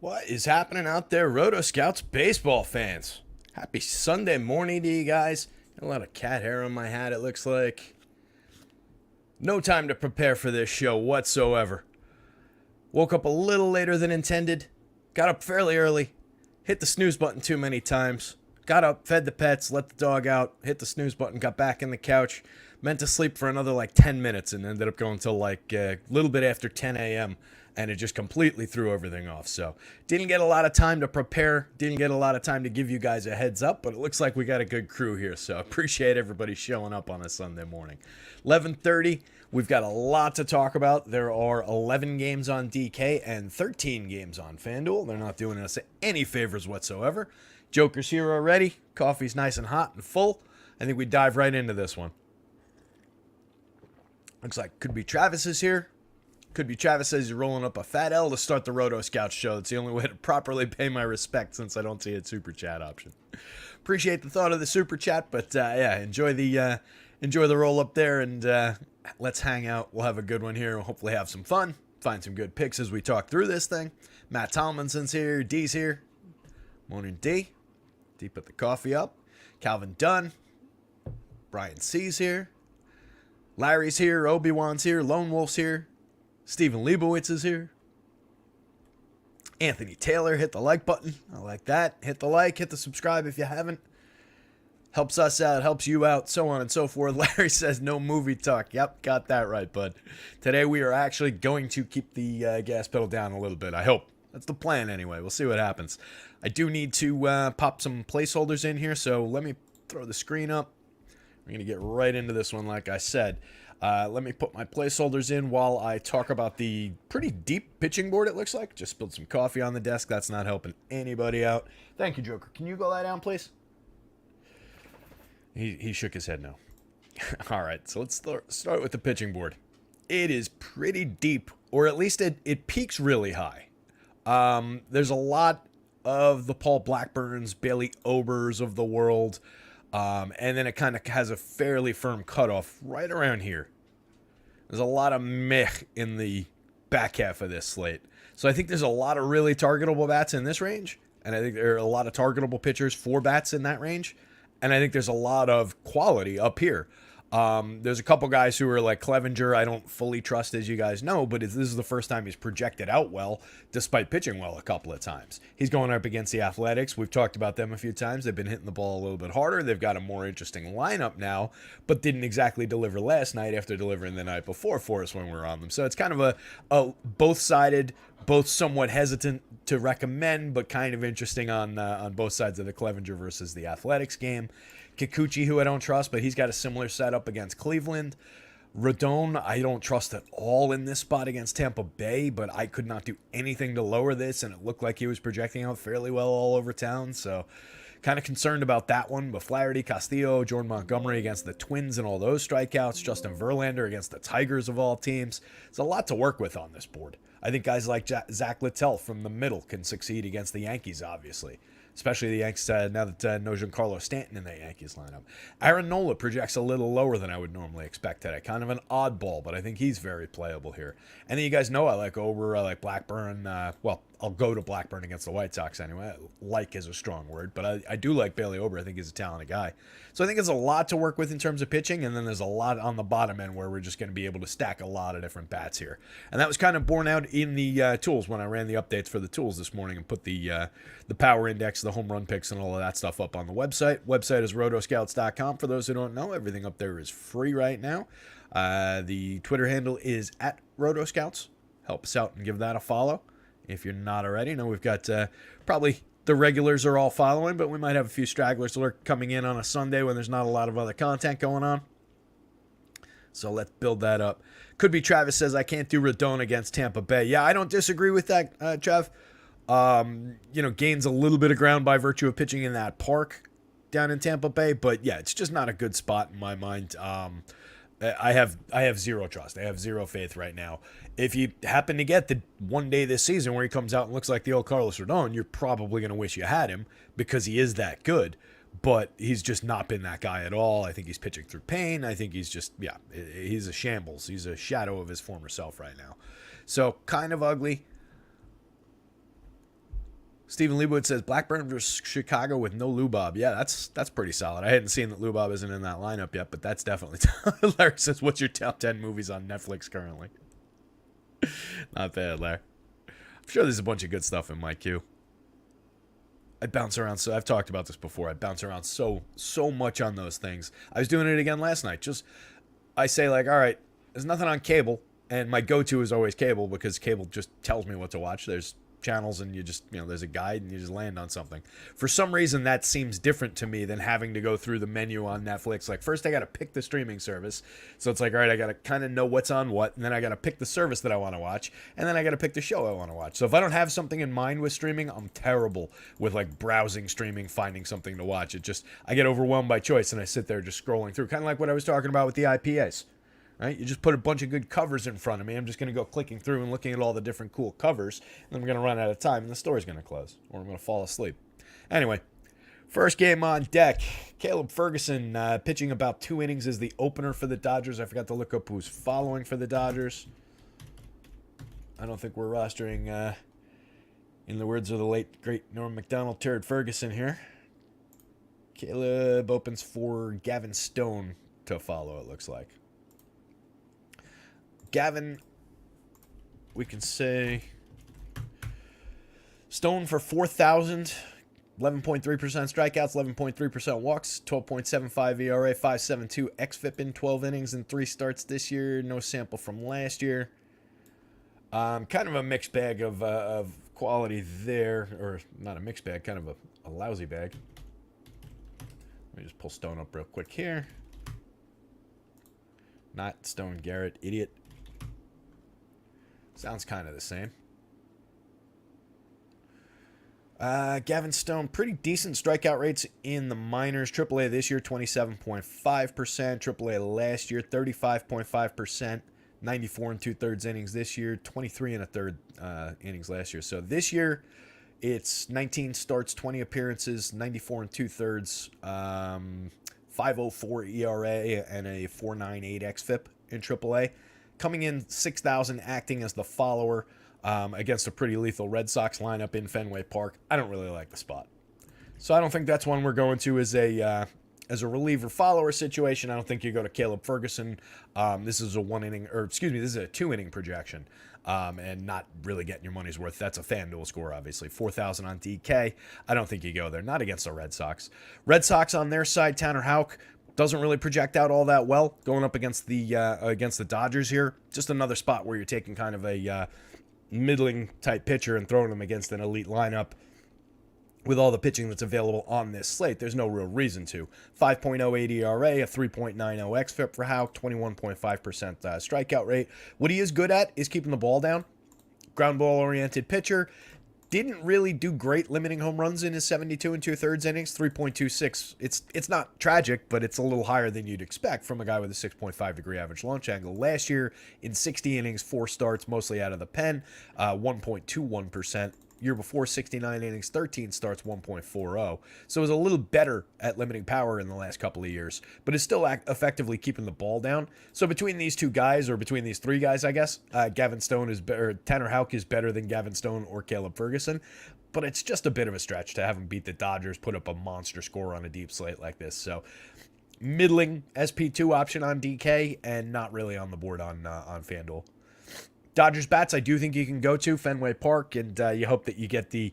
What is happening out there, rotoscouts baseball fans? Happy Sunday morning to you guys. Got a lot of cat hair on my hat, it looks like. No time to prepare for this show whatsoever. Woke up a little later than intended. Got up fairly early. Hit the snooze button too many times. Got up, fed the pets, let the dog out, hit the snooze button, got back in the couch. Meant to sleep for another 10 minutes and ended up going till a little bit after 10 a.m. And it just completely threw everything off. So didn't get a lot of time to prepare. Didn't get a lot of time to give you guys a heads up. But it looks like we got a good crew here. So appreciate everybody showing up on a Sunday morning. 11:30. We've got a lot to talk about. There are 11 games on DK and 13 games on FanDuel. They're not doing us any favors whatsoever. Joker's here already. Coffee's nice and hot and full. I think we dive right into this one. Looks like could be Travis is here. Could be Travis says he's rolling up a fat L to start the Roto Scouts show. It's the only way to properly pay my respect since I don't see a super chat option. Appreciate the thought of the super chat, but yeah, enjoy the roll up there and let's hang out. We'll have a good one here. We'll hopefully have some fun. Find some good picks as we talk through this thing. Matt Tomlinson's here. D's here. Morning D. D put the coffee up. Calvin Dunn. Brian C's here. Larry's here. Obi-Wan's here. Lone Wolf's here. Stephen Leibowitz is here. Anthony Taylor, hit the like button. I like that. Hit the like, hit the subscribe if you haven't. Helps us out, helps you out, so on and so forth. Larry says no movie talk. Yep, got that right, bud. Today we are actually going to keep the gas pedal down a little bit. I hope. That's the plan anyway. We'll see what happens. I do need to pop some placeholders in here, so let me throw the screen up. We're going to get right into this one like I said. Let me put my placeholders in while I talk about the pretty deep pitching board, it looks like. Just spilled some coffee on the desk. That's not helping anybody out. Thank you, Joker. Can you go lie down, please? He shook his head no. All right, so let's start with the pitching board. It is pretty deep, or at least it peaks really high. There's a lot of the Paul Blackburns, Bailey Obers of the world, and then it kind of has a fairly firm cutoff right around here. There's a lot of meh in the back half of this slate. So I think there's a lot of really targetable bats in this range. And I think there are a lot of targetable pitchers for bats in that range. And I think there's a lot of quality up here. There's a couple guys who are like Clevenger I don't fully trust, as you guys know, but this is the first time he's projected out well, despite pitching well a couple of times. He's going up against the Athletics. We've talked about them a few times. They've been hitting the ball a little bit harder. They've got a more interesting lineup now, but didn't exactly deliver last night after delivering the night before for us when we were on them. So it's kind of a both-sided, both somewhat hesitant to recommend, but kind of interesting on both sides of the Clevenger versus the Athletics game. Kikuchi, who I don't trust, but he's got a similar setup against Cleveland. Rodon, I don't trust at all in this spot against Tampa Bay, but I could not do anything to lower this, and it looked like he was projecting out fairly well all over town, so kind of concerned about that one. But Flaherty, Castillo, Jordan Montgomery against the Twins and all those strikeouts, Justin Verlander against the Tigers of all teams. There's a lot to work with on this board. I think guys like Zach Littell from the middle can succeed against the Yankees, obviously. Especially the Yankees now that no Giancarlo Stanton in that Yankees lineup. Aaron Nola projects a little lower than I would normally expect today. Kind of an oddball, but I think he's very playable here. And then you guys know I like Ober, I like Blackburn. Well, I'll go to Blackburn against the White Sox anyway. Like is a strong word, but I do like Bailey Ober. I think he's a talented guy. So I think it's a lot to work with in terms of pitching, and then there's a lot on the bottom end where we're just going to be able to stack a lot of different bats here. And that was kind of borne out in the tools when I ran the updates for the tools this morning and put the power index, the home run picks, and all of that stuff up on the website. Website is rotoscouts.com. For those who don't know, everything up there is free right now. The Twitter handle is at rotoscouts. Help us out and give that a follow if you're not already. I know we've got probably the regulars are all following, but we might have a few stragglers coming in on a Sunday when there's not a lot of other content going on. So let's build that up. Could be Travis says, I can't do Rodon against Tampa Bay. Yeah, I don't disagree with that, Trav. Gains a little bit of ground by virtue of pitching in that park down in Tampa Bay, but yeah, it's just not a good spot in my mind. I have zero trust. I have zero faith right now. If you happen to get the one day this season where he comes out and looks like the old Carlos Rodon, you're probably going to wish you had him because he is that good. But he's just not been that guy at all. I think he's pitching through pain. I think he's just, he's a shambles. He's a shadow of his former self right now. So kind of ugly. Stephen Leibowitz says Blackburn versus Chicago with no Lubob. Yeah, that's pretty solid. I hadn't seen that Lubob isn't in that lineup yet, but that's definitely. Larry says, "What's your top 10 movies on Netflix currently?" Not bad, Larry. I'm sure there's a bunch of good stuff in my queue. I bounce around, so I've talked about this before. I bounce around so much on those things. I was doing it again last night. I say like, all right, there's nothing on cable, and my go-to is always cable because cable just tells me what to watch. There's channels and there's a guide and you just land on something. For some reason that seems different to me than having to go through the menu on Netflix. Like first I got to pick the streaming service. So it's like, all right, I got to kind of know what's on what, and then I got to pick the service that I want to watch, and then I got to pick the show I want to watch. So if I don't have something in mind with streaming, I'm terrible with like browsing streaming, finding something to watch. I get overwhelmed by choice and I sit there just scrolling through, kind of like what I was talking about with the IPAs. Right? You just put a bunch of good covers in front of me. I'm just going to go clicking through and looking at all the different cool covers. And then we're going to run out of time and the store's going to close. Or I'm going to fall asleep. Anyway, first game on deck. Caleb Ferguson pitching about 2 innings as the opener for the Dodgers. I forgot to look up who's following for the Dodgers. I don't think we're rostering, in the words of the late, great Norm Macdonald, Turd Ferguson here. Caleb opens for Gavin Stone to follow, it looks like. Gavin, we can say Stone for 4,000, 11.3% strikeouts, 11.3% walks, 12.75 ERA, 5.72 xFIP in 12 innings and 3 starts this year. No sample from last year. Kind of a mixed bag of quality there, or not a mixed bag, kind of a lousy bag. Let me just pull Stone up real quick here. Not Stone Garrett, idiot. Sounds kind of the same. Gavin Stone, pretty decent strikeout rates in the minors. AAA this year, 27.5%. AAA last year, 35.5%. 94 2/3 innings this year. 23 1/3 innings last year. So this year, it's 19 starts, 20 appearances, 94 2/3. 5.04 ERA and a 4.98 xFIP in AAA. Coming in 6,000, acting as the follower against a pretty lethal Red Sox lineup in Fenway Park. I don't really like the spot. So I don't think that's one we're going to as a reliever-follower situation. I don't think you go to Caleb Ferguson. This is a 2-inning projection and not really getting your money's worth. That's a FanDuel score, obviously. 4,000 on DK. I don't think you go there. Not against the Red Sox. Red Sox on their side, Tanner Houck doesn't really project out all that well going up against the Dodgers here. Just another spot where you're taking kind of a middling type pitcher and throwing him against an elite lineup. With all the pitching that's available on this slate, there's no real reason to. 5.08 ERA, a 3.90 xFIP for Houck, 21.5% strikeout rate. What he is good at is keeping the ball down. Ground ball oriented pitcher. Didn't really do great limiting home runs in his 72 2/3 innings, 3.26. It's not tragic, but it's a little higher than you'd expect from a guy with a 6.5 degree average launch angle. Last year, in 60 innings, 4 starts, mostly out of the pen, 1.21%. Year before, 69 innings, 13 starts, 1.40. So it was a little better at limiting power in the last couple of years, but is still effectively keeping the ball down. So between these two guys, or between these three guys, I guess, Gavin Stone is better. Tanner Houck is better than Gavin Stone or Caleb Ferguson, but it's just a bit of a stretch to have him beat the Dodgers, put up a monster score on a deep slate like this. So middling SP2 option on DK and not really on the board on FanDuel. Dodgers bats, I do think you can go to Fenway Park, and you hope that you get the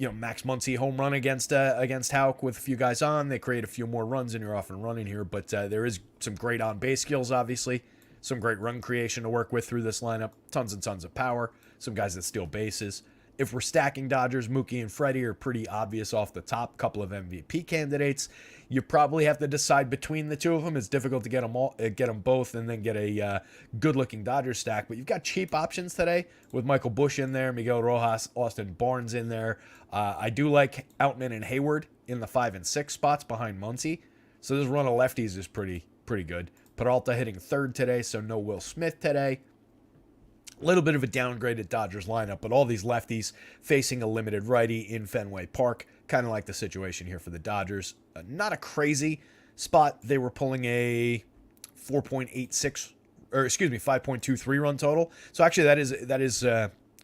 Max Muncy home run against Houck with a few guys on. They create a few more runs, and you're off and running here. But there is some great on-base skills, obviously. Some great run creation to work with through this lineup. Tons and tons of power. Some guys that steal bases. If we're stacking Dodgers, Mookie and Freddie are pretty obvious off the top. Couple of MVP candidates. You probably have to decide between the two of them. It's difficult to get them both, and then get a good-looking Dodgers stack. But you've got cheap options today with Michael Busch in there, Miguel Rojas, Austin Barnes in there. I do like Outman and Hayward in the 5 and 6 spots behind Muncy. So this run of lefties is pretty good. Peralta hitting third today, so no Will Smith today. A little bit of a downgraded Dodgers lineup, but all these lefties facing a limited righty in Fenway Park. Kind of like the situation here for the Dodgers. Not a crazy spot. They were pulling a 5.23 run total. So actually that is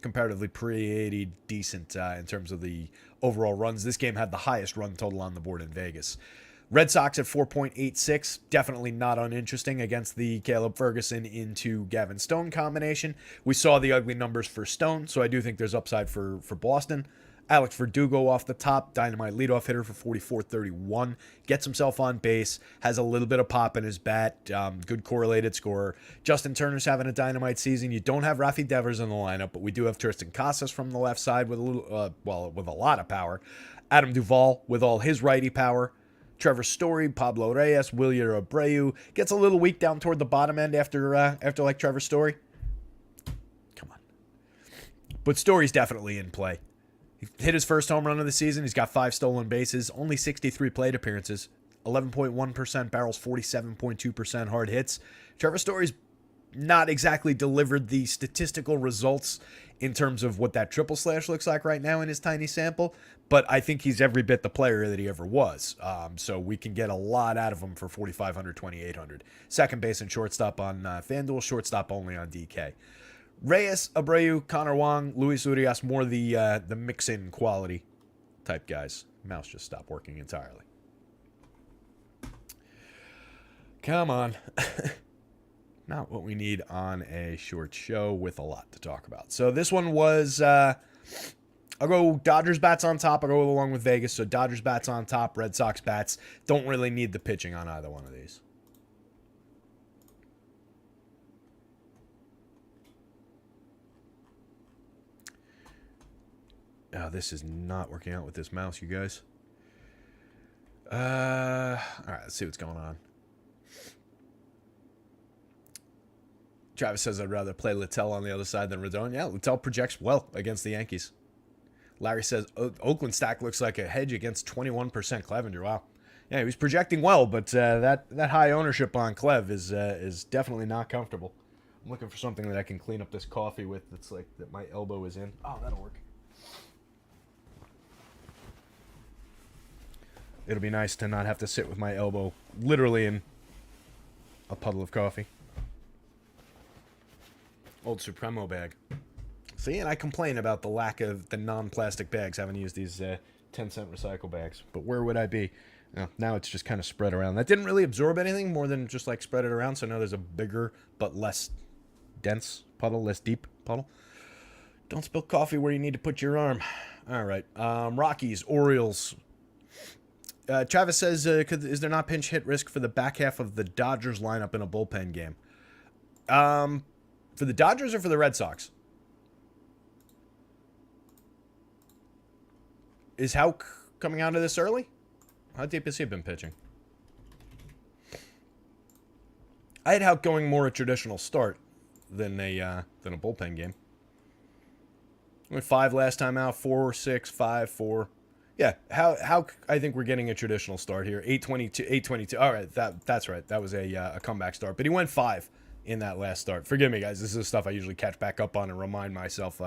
comparatively pretty decent in terms of the overall runs. This game had the highest run total on the board in Vegas. Red Sox at 4.86, definitely not uninteresting against the Caleb Ferguson into Gavin Stone combination. We saw the ugly numbers for Stone, so I do think there's upside for Boston. Alex Verdugo off the top, dynamite leadoff hitter for 44-31. Gets himself on base, has a little bit of pop in his bat, good correlated scorer. Justin Turner's having a dynamite season. You don't have Rafi Devers in the lineup, but we do have Tristan Casas from the left side with a little, with a lot of power. Adam Duvall with all his righty power. Trevor Story, Pablo Reyes, Wilyer Abreu. Gets a little weak down toward the bottom end after like Trevor Story. Come on. But Story's definitely in play. He hit his first home run of the season. He's got 5 stolen bases, only 63 plate appearances, 11.1% barrels, 47.2% hard hits. Trevor Story's not exactly delivered the statistical results in terms of what that triple slash looks like right now in his tiny sample, but I think he's every bit the player that he ever was. So we can get a lot out of him for 4,500, 2,800. Second base and shortstop on FanDuel, shortstop only on DK. Reyes, Abreu, Connor Wong, Luis Urias, more the mix-in quality type guys. Mouse just stopped working entirely. Come on. Not what we need on a short show with a lot to talk about. So this one was, I'll go Dodgers bats on top. I'll go along with Vegas. So Dodgers bats on top, Red Sox bats. Don't really need the pitching on either one of these. Oh, this is not working out with this mouse, you guys. All right, let's see what's going on. Travis says I'd rather play Littell on the other side than Rodon. Yeah, Littell projects well against the Yankees. Larry says Oakland stack looks like a hedge against 21% Clevenger. Wow. Yeah, he was projecting well, but that high ownership on Clev is definitely not comfortable. I'm looking for something that I can clean up this coffee with that's like that my elbow is in. Oh, that'll work. It'll be nice to not have to sit with my elbow literally in a puddle of coffee. Old Supremo bag. See, and I complain about the lack of the non-plastic bags. I haven't used these 10-cent recycle bags. But where would I be? Now it's just kind of spread around. That didn't really absorb anything more than just like spread it around. So now there's a bigger but less dense puddle, less deep puddle. Don't spill coffee where you need to put your arm. All right. Rockies, Orioles. Travis says, is there not pinch hit risk for the back half of the Dodgers lineup in a bullpen game? For the Dodgers or for the Red Sox? Is Houck coming out of this early? How deep has he been pitching? I had Houck going more a traditional start than a bullpen game. Went 5 last time out, 4, 6, 5, 4. Yeah, how I think we're getting a traditional start here. 822. All right, that's right. That was a comeback start, but he went 5 in that last start. Forgive me, guys. This is the stuff I usually catch back up on and remind myself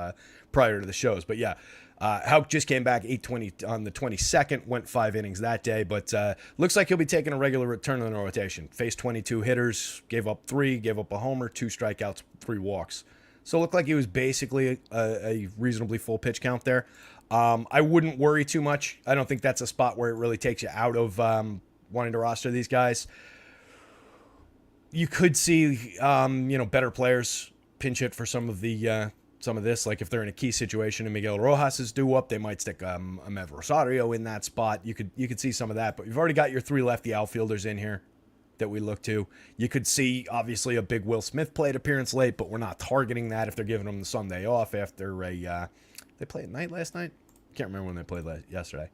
prior to the shows. But yeah, Houck just came back 820 on the 22nd, went 5 innings that day, but looks like he'll be taking a regular return in the rotation. Faced 22 hitters, gave up 3, gave up a homer, 2 strikeouts, 3 walks. So it looked like he was basically a reasonably full pitch count there. I wouldn't worry too much. I don't think that's a spot where it really takes you out of wanting to roster these guys. You could see, better players pinch hit for some of this. Like if they're in a key situation and Miguel Rojas is due up, they might stick Amed Rosario in that spot. You could see some of that, but you've already got your 3 lefty outfielders in here that we look to. You could see obviously a big Will Smith plate appearance late, but we're not targeting that if they're giving them the Sunday off after they played at night last night. Can't remember when they played yesterday.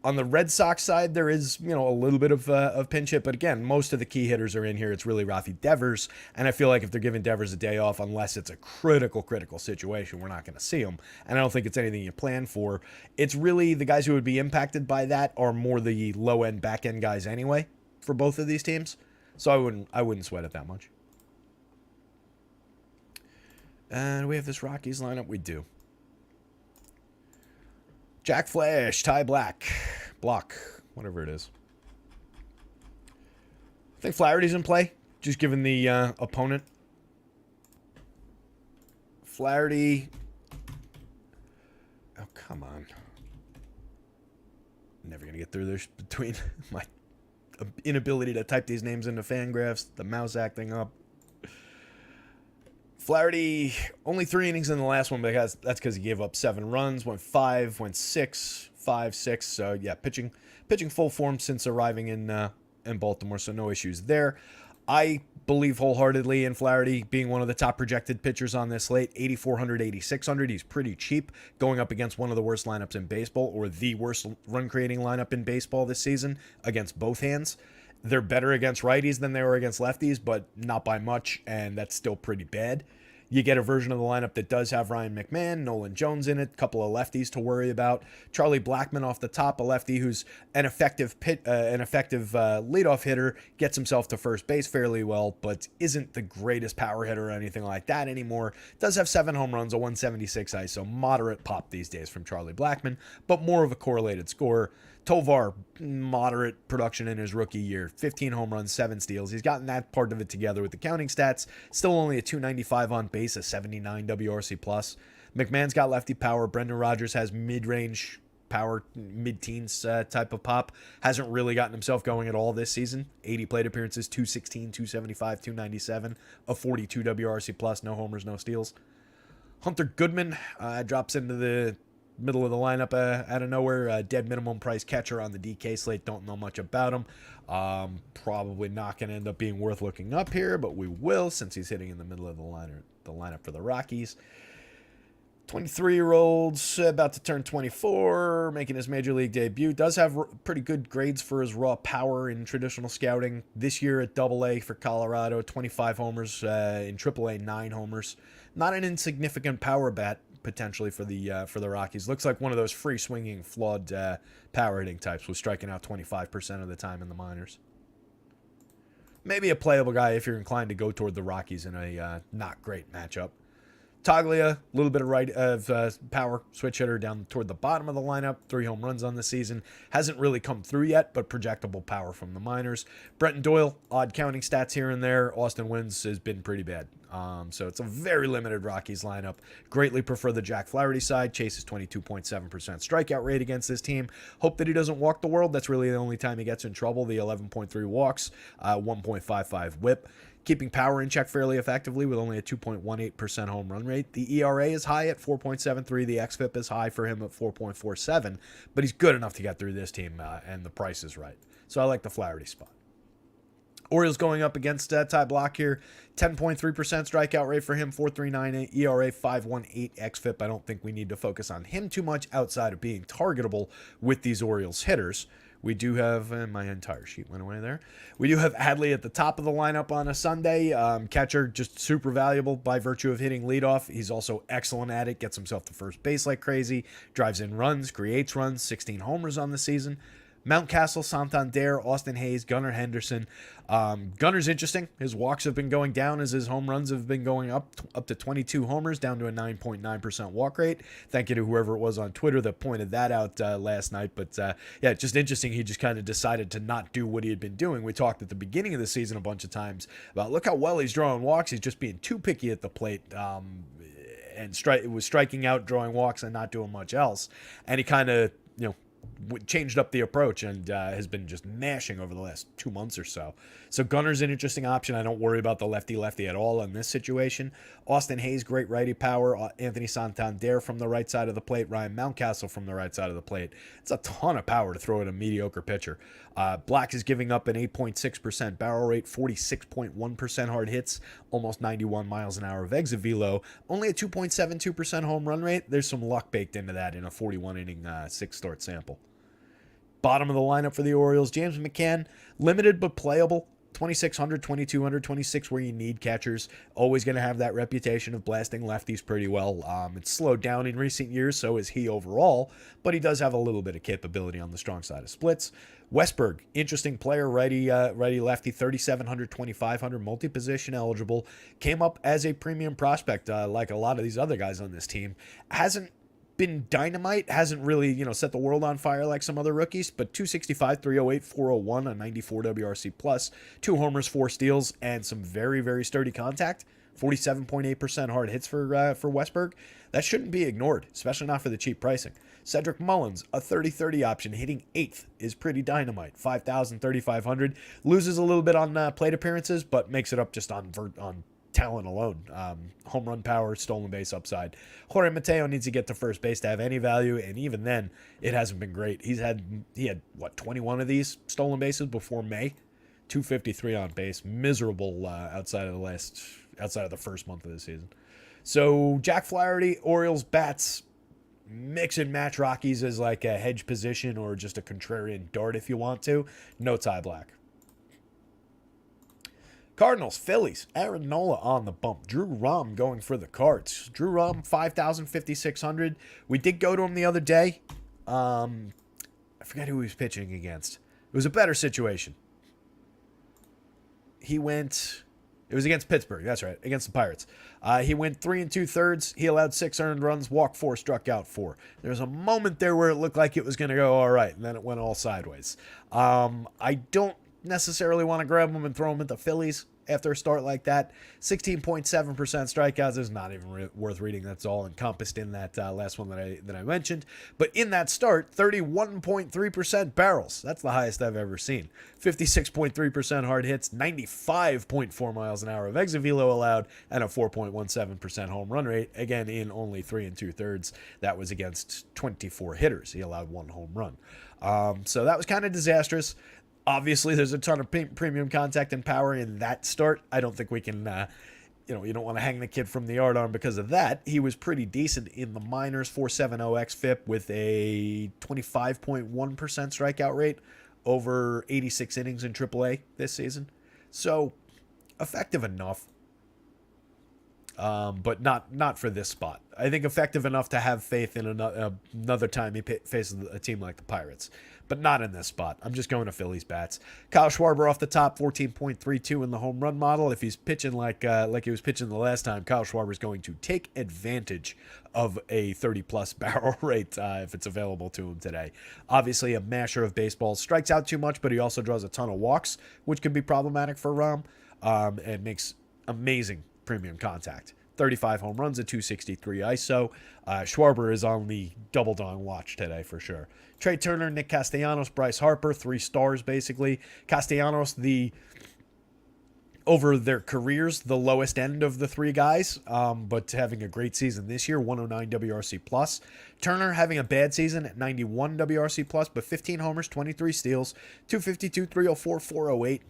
On the Red Sox side, there is, a little bit of pinch hit, but again, most of the key hitters are in here. It's really Rafi Devers, and I feel like if they're giving Devers a day off, unless it's a critical situation, we're not going to see him, and I don't think it's anything you plan for. It's really the guys who would be impacted by that are more the low-end, back-end guys anyway for both of these teams, so I wouldn't sweat it that much. And we have this Rockies lineup. We do. Jack Flash, Ty Block, whatever it is. I think Flaherty's in play, just given the opponent. Flaherty come on. Never going to get through this between my inability to type these names into Fangraphs, the mouse acting up. Flaherty, only 3 innings in the last one, but that's because he gave up 7 runs, went 5, went 6, 5, 6. So, yeah, pitching full form since arriving in Baltimore, so no issues there. I believe wholeheartedly in Flaherty being one of the top projected pitchers on this slate. 8,400, 8,600. He's pretty cheap going up against one of the worst lineups in baseball, or the worst run-creating lineup in baseball this season against both hands. They're better against righties than they were against lefties, but not by much, and that's still pretty bad. You get a version of the lineup that does have Ryan McMahon, Nolan Jones in it, a couple of lefties to worry about. Charlie Blackmon off the top, a lefty who's an effective leadoff hitter, gets himself to first base fairly well, but isn't the greatest power hitter or anything like that anymore. Does have 7 home runs, a 176 ISO, moderate pop these days from Charlie Blackmon, but more of a correlated scorer. Tovar, moderate production in his rookie year. 15 home runs, 7 steals. He's gotten that part of it together with the counting stats. Still only a 295 on base, a 79 WRC+. McMahon's got lefty power. Brendan Rodgers has mid-range power, mid-teens type of pop. Hasn't really gotten himself going at all this season. 80 plate appearances, 216, 275, 297, a 42 WRC+, no homers, no steals. Hunter Goodman drops into the middle of the lineup out of nowhere. Dead minimum price catcher on the DK slate. Don't know much about him. Probably not going to end up being worth looking up here, but we will since he's hitting in the middle of the lineup for the Rockies. 23-year-old, about to turn 24, making his major league debut. Does have pretty good grades for his raw power in traditional scouting. This year at AA for Colorado, 25 homers. In AAA, 9 homers. Not an insignificant power bat potentially for the Rockies. Looks like one of those free swinging, flawed power hitting types, was striking out 25% of the time in the minors. Maybe a playable guy if you're inclined to go toward the Rockies in a not great matchup. Toglia, a little bit of power switch hitter down toward the bottom of the lineup. 3 home runs on the season. Hasn't really come through yet, but projectable power from the minors. Brenton Doyle, odd counting stats here and there. Austin Wynns has been pretty bad. So it's a very limited Rockies lineup. Greatly prefer the Jack Flaherty side. Chase's 22.7% strikeout rate against this team. Hope that he doesn't walk the world. That's really the only time he gets in trouble. The 11.3 walks, 1.55 whip. Keeping power in check fairly effectively with only a 2.18% home run rate. The ERA is high at 4.73. The xFIP is high for him at 4.47. But he's good enough to get through this team, and the price is right. So I like the Flaherty spot. Orioles going up against Ty Blach here. 10.3% strikeout rate for him, 4.39 ERA, 5.18 xFIP. I don't think we need to focus on him too much outside of being targetable with these Orioles hitters. We do have, my entire sheet went away there. We do have Adley at the top of the lineup on a Sunday. Catcher, just super valuable by virtue of hitting leadoff. He's also excellent at it, gets himself to first base like crazy, drives in runs, creates runs, 16 homers on the season. Mountcastle, Santander, Austin Hayes, Gunnar Henderson. Gunner's interesting. His walks have been going down as his home runs have been going up to 22 homers, down to a 9.9% walk rate. Thank you to whoever it was on Twitter that pointed that out last night. But yeah, just interesting. He just kind of decided to not do what he had been doing. We talked at the beginning of the season a bunch of times about look how well he's drawing walks. He's just being too picky at the plate. And was striking out, drawing walks, and not doing much else. And he kind of, changed up the approach and has been just mashing over the last 2 months or so. So Gunner's an interesting option. I don't worry about the lefty at all in this situation. Austin Hayes, great righty power. Anthony Santander from the right side of the plate. Ryan Mountcastle from the right side of the plate. It's a ton of power to throw at a mediocre pitcher. Black is giving up an 8.6% barrel rate, 46.1% hard hits, almost 91 miles an hour of exit velo, only a 2.72% home run rate. There's some luck baked into that in a 41-inning 6-start sample. Bottom of the lineup for the Orioles, James McCann, limited but playable. 2,600, 2,200, 26 where you need catchers. Always going to have that reputation of blasting lefties pretty well. It's slowed down in recent years, so is he overall, but he does have a little bit of capability on the strong side of splits. Westberg, interesting player, righty-lefty, 3,700, 2,500, multi-position eligible. Came up as a premium prospect like a lot of these other guys on this team. Hasn't been dynamite, hasn't really, set the world on fire like some other rookies, but 265, 308, 401, a 94 WRC+, 2 homers, 4 steals, and some very, very sturdy contact. 47.8% hard hits for Westberg. That shouldn't be ignored, especially not for the cheap pricing. Cedric Mullins, a 30-30 option, hitting 8th is pretty dynamite. 5,000, 3,500. Loses a little bit on plate appearances, but makes it up just on talent alone. Home run power, stolen base upside. Jorge Mateo needs to get to first base to have any value, and even then, it hasn't been great. He had 21 of these stolen bases before May. 253 on base. Miserable outside of the first month of the season. So Jack Flaherty, Orioles bats, mix and match Rockies as like a hedge position or just a contrarian dart if you want to. No Ty Black. Cardinals, Phillies, Aaron Nola on the bump. Drew Rom going for the Cards. Drew Rom, 5,000, 5,600. We did go to him the other day. I forget who he was pitching against. It was a better situation. It was against Pittsburgh. That's right, against the Pirates. He went 3 2/3. He allowed 6 earned runs, walked 4, struck out 4. There was a moment there where it looked like it was going to go all right, and then it went all sideways. I don't necessarily want to grab him and throw him at the Phillies after a start like that. 16.7% strikeouts is not even worth reading. That's all encompassed in that last one that I mentioned. But in that start, 31.3% barrels. That's the highest I've ever seen. 56.3% hard hits, 95.4 miles an hour of exit velo allowed, and a 4.17% home run rate. Again, in only 3 2/3. That was against 24 hitters. He allowed 1 home run. So that was kind of disastrous. Obviously, there's a ton of premium contact and power in that start. I don't think we can, you don't want to hang the kid from the yardarm because of that. He was pretty decent in the minors, 4.70 xFIP with a 25.1% strikeout rate over 86 innings in AAA this season. So, effective enough, but not for this spot. I think effective enough to have faith in another time he faces a team like the Pirates. But not in this spot. I'm just going to Phillies bats. Kyle Schwarber off the top, 14.32 in the home run model. If he's pitching like he was pitching the last time, Kyle Schwarber is going to take advantage of a 30-plus barrel rate if it's available to him today. Obviously, a masher of baseballs. Strikes out too much, but he also draws a ton of walks, which can be problematic for Rom, and makes amazing premium contact. 35 home runs at 263 ISO. Schwarber is on the double dong watch today for sure. Trey Turner, Nick Castellanos, Bryce Harper, 3 stars basically. Castellanos, over their careers, the lowest end of the 3 guys, but having a great season this year, 109 WRC+. Turner having a bad season at 91 WRC+, but 15 homers, 23 steals, 252, 304, 408.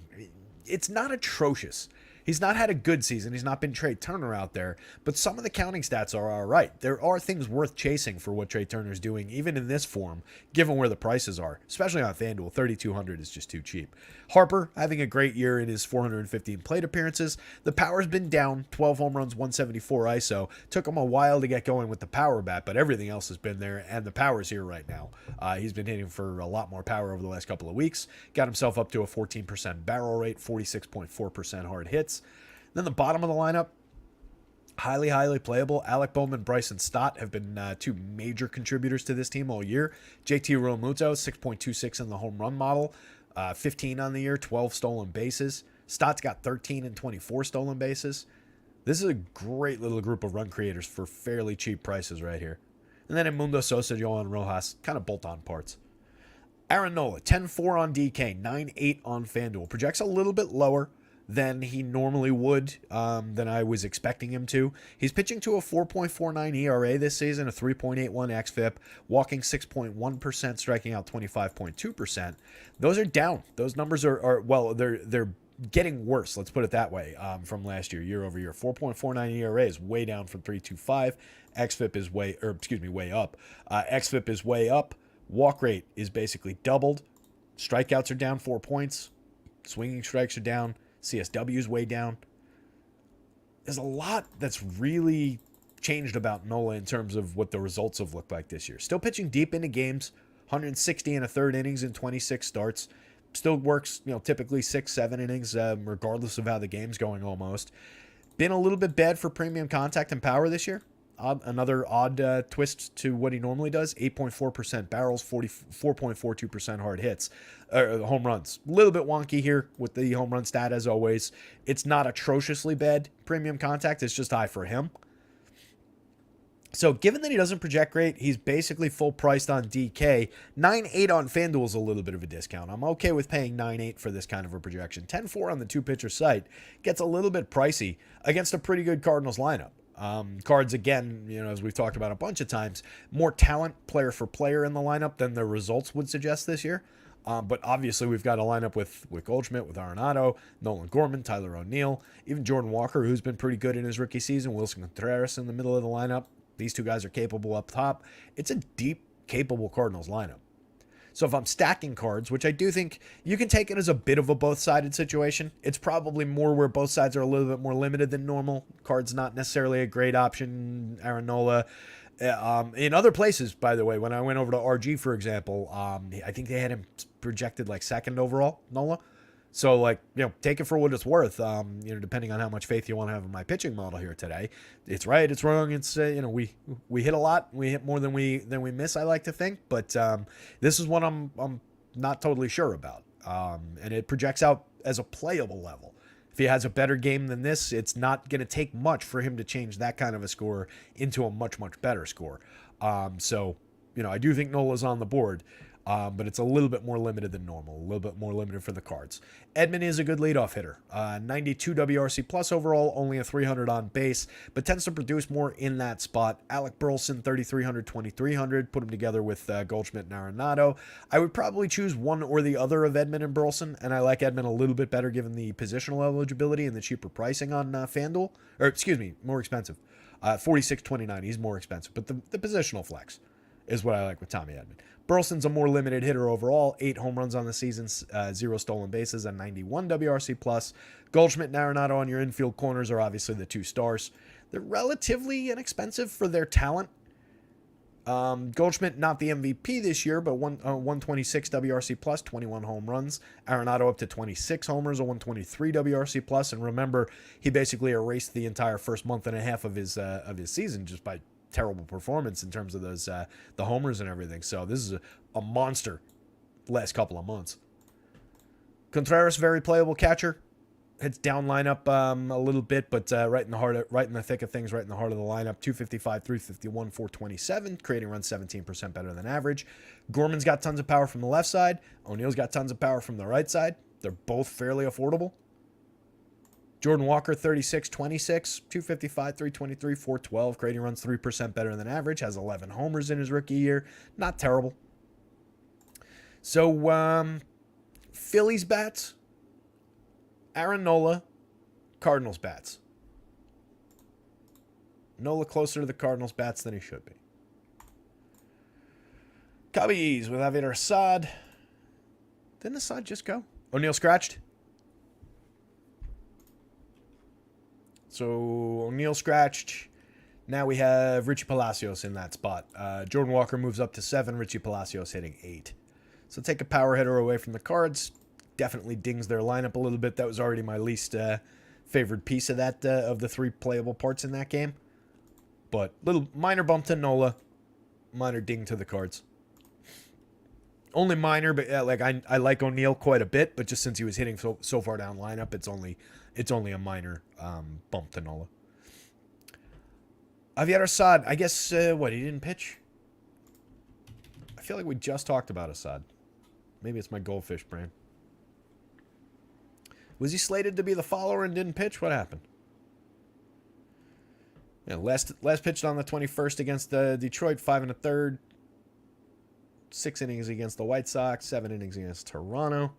It's not atrocious. He's not had a good season. He's not been Trey Turner out there, but some of the counting stats are all right. There are things worth chasing for what Trey Turner's doing, even in this form, given where the prices are, especially on FanDuel. 3,200 is just too cheap. Harper having a great year in his 415 plate appearances. The power's been down, 12 home runs, 174 ISO. Took him a while to get going with the power bat, but everything else has been there, and the power's here right now. He's been hitting for a lot more power over the last couple of weeks. Got himself up to a 14% barrel rate, 46.4% hard hits. Then the bottom of the lineup, highly playable. Alec Bowman, Bryson Stott have been 2 major contributors to this team all year. JT Realmuto, 6.26 in the home run model, 15 on the year, 12 stolen bases. Stott's got 13 and 24 stolen bases. This is a great little group of run creators for fairly cheap prices right here. And then Edmundo Sosa, Johan Rojas, kind of bolt-on parts. Aaron Nola, 10.4 on DK, 9.8 on FanDuel. Projects a little bit lower than he normally would, than I was expecting him to. He's pitching to a 4.49 ERA this season, a 3.81 xFIP, walking 6.1%, striking out 25.2%. Those are down. Those numbers are they're getting worse, let's put it that way, from last year over year. 4.49 ERA is way down from 3.25. xFIP is way up. xFIP is way up. Walk rate is basically doubled. Strikeouts are down 4 points. Swinging strikes are down. CSW is way down. There's a lot that's really changed about Nola in terms of what the results have looked like this year. Still pitching deep into games, 160 and a third innings in 26 starts. Still works, typically 6-7 innings, regardless of how the game's going almost. Been a little bit bad for premium contact and power this year. another odd twist to what he normally does. 8.4% barrels, 44.42% hard hits, home runs. A little bit wonky here with the home run stat as always. It's not atrociously bad premium contact. It's just high for him. So given that he doesn't project great, he's basically full priced on DK. 9.8 on FanDuel is a little bit of a discount. I'm okay with paying 9.8 for this kind of a projection. 10.4 on the two-pitcher site gets a little bit pricey against a pretty good Cardinals lineup. Cards, again, as we've talked about a bunch of times, more talent player for player in the lineup than their results would suggest this year. But obviously we've got a lineup with Goldschmidt, with Arenado, Nolan Gorman, Tyler O'Neill, even Jordan Walker, who's been pretty good in his rookie season, Wilson Contreras in the middle of the lineup. These two guys are capable up top. It's a deep, capable Cardinals lineup. So if I'm stacking cards, which I do think you can take it as a bit of a both-sided situation, it's probably more where both sides are a little bit more limited than normal. Card's not necessarily a great option. Aaron Nola. In other places, by the way, when I went over to RG, for example, I think they had him projected like second overall, Nola. So, take it for what it's worth, depending on how much faith you want to have in my pitching model here today. It's right, it's wrong, it's, we hit a lot. We hit more than we miss, I like to think. But this is what I'm not totally sure about. And it projects out as a playable level. If he has a better game than this, it's not going to take much for him to change that kind of a score into a much, much better score. So, I do think Nola's on the board. But it's a little bit more limited than normal, a little bit more limited for the Cards. Edman is a good leadoff hitter. 92 WRC plus overall, only a 300 on base, but tends to produce more in that spot. Alec Burleson, 3,300, 2,300, put him together with Goldschmidt and Arenado. I would probably choose one or the other of Edman and Burleson, and I like Edman a little bit better given the positional eligibility and the cheaper pricing on FanDuel. More expensive. 46.29, he's more expensive, but the positional flex is what I like with Tommy Edman. Burleson's a more limited hitter overall, 8 home runs on the season, 0 stolen bases, and 91 WRC+. Goldschmidt and Arenado on your infield corners are obviously the two stars. They're relatively inexpensive for their talent. Goldschmidt, not the MVP this year, but 126 WRC+, 21 home runs. Arenado up to 26 homers, a 123 WRC+. And remember, he basically erased the entire first month and a half of his season just by terrible performance in terms of those the homers and everything. So this is a monster last couple of months. Contreras, very playable catcher. Hits down lineup a little bit, but right in the thick of things, right in the heart of the lineup. 255, 351, 427, creating runs 17% better than average. Gorman's got tons of power from the left side. O'Neill's got tons of power from the right side. They're both fairly affordable. Jordan Walker, 36, 26, 255, 323, 412, creating runs 3% better than average, has 11 homers in his rookie year. Not terrible. So, Phillies bats, Aaron Nola, Cardinals bats. Nola closer to the Cardinals bats than he should be. Cubbies with Javier Assad. Didn't Assad just go? O'Neill scratched. So O'Neill scratched. Now we have Richie Palacios in that spot. Jordan Walker moves up to 7. Richie Palacios hitting 8. So take a power hitter away from the Cards. Definitely dings their lineup a little bit. That was already my least favored piece of that of the 3 playable parts in that game. But little minor bump to Nola, minor ding to the Cards. Only minor, but I like O'Neill quite a bit. But just since he was hitting so far down lineup, it's only a minor bump to Nola. Javier Assad, I guess, he didn't pitch? I feel like we just talked about Assad. Maybe it's my goldfish brain. Was he slated to be the follower and didn't pitch? What happened? Yeah, last pitched on the 21st against Detroit, 5 1/3. 6 innings against the White Sox, 7 innings against Toronto.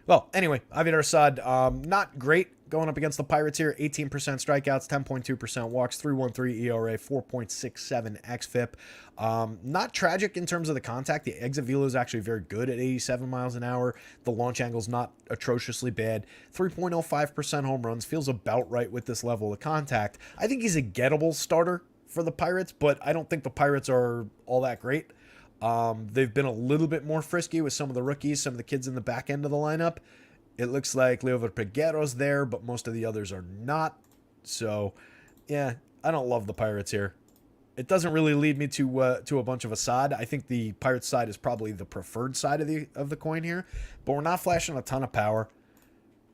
Well, anyway, Javier Assad, not great going up against the Pirates here. 18% strikeouts, 10.2% walks, 3.13 ERA, 4.67 xFIP. Not tragic in terms of the contact. The exit velo is actually very good at 87 miles an hour. The launch angle's not atrociously bad. 3.05% home runs feels about right with this level of contact. I think he's a gettable starter for the Pirates, but I don't think the Pirates are all that great. They've been a little bit more frisky with some of the rookies, some of the kids in the back end of the lineup. It looks like Leover Peguero's there, but most of the others are not. So, yeah, I don't love the Pirates here. It doesn't really lead me to a bunch of Assad. I think the Pirates side is probably the preferred side of the coin here, but we're not flashing a ton of power.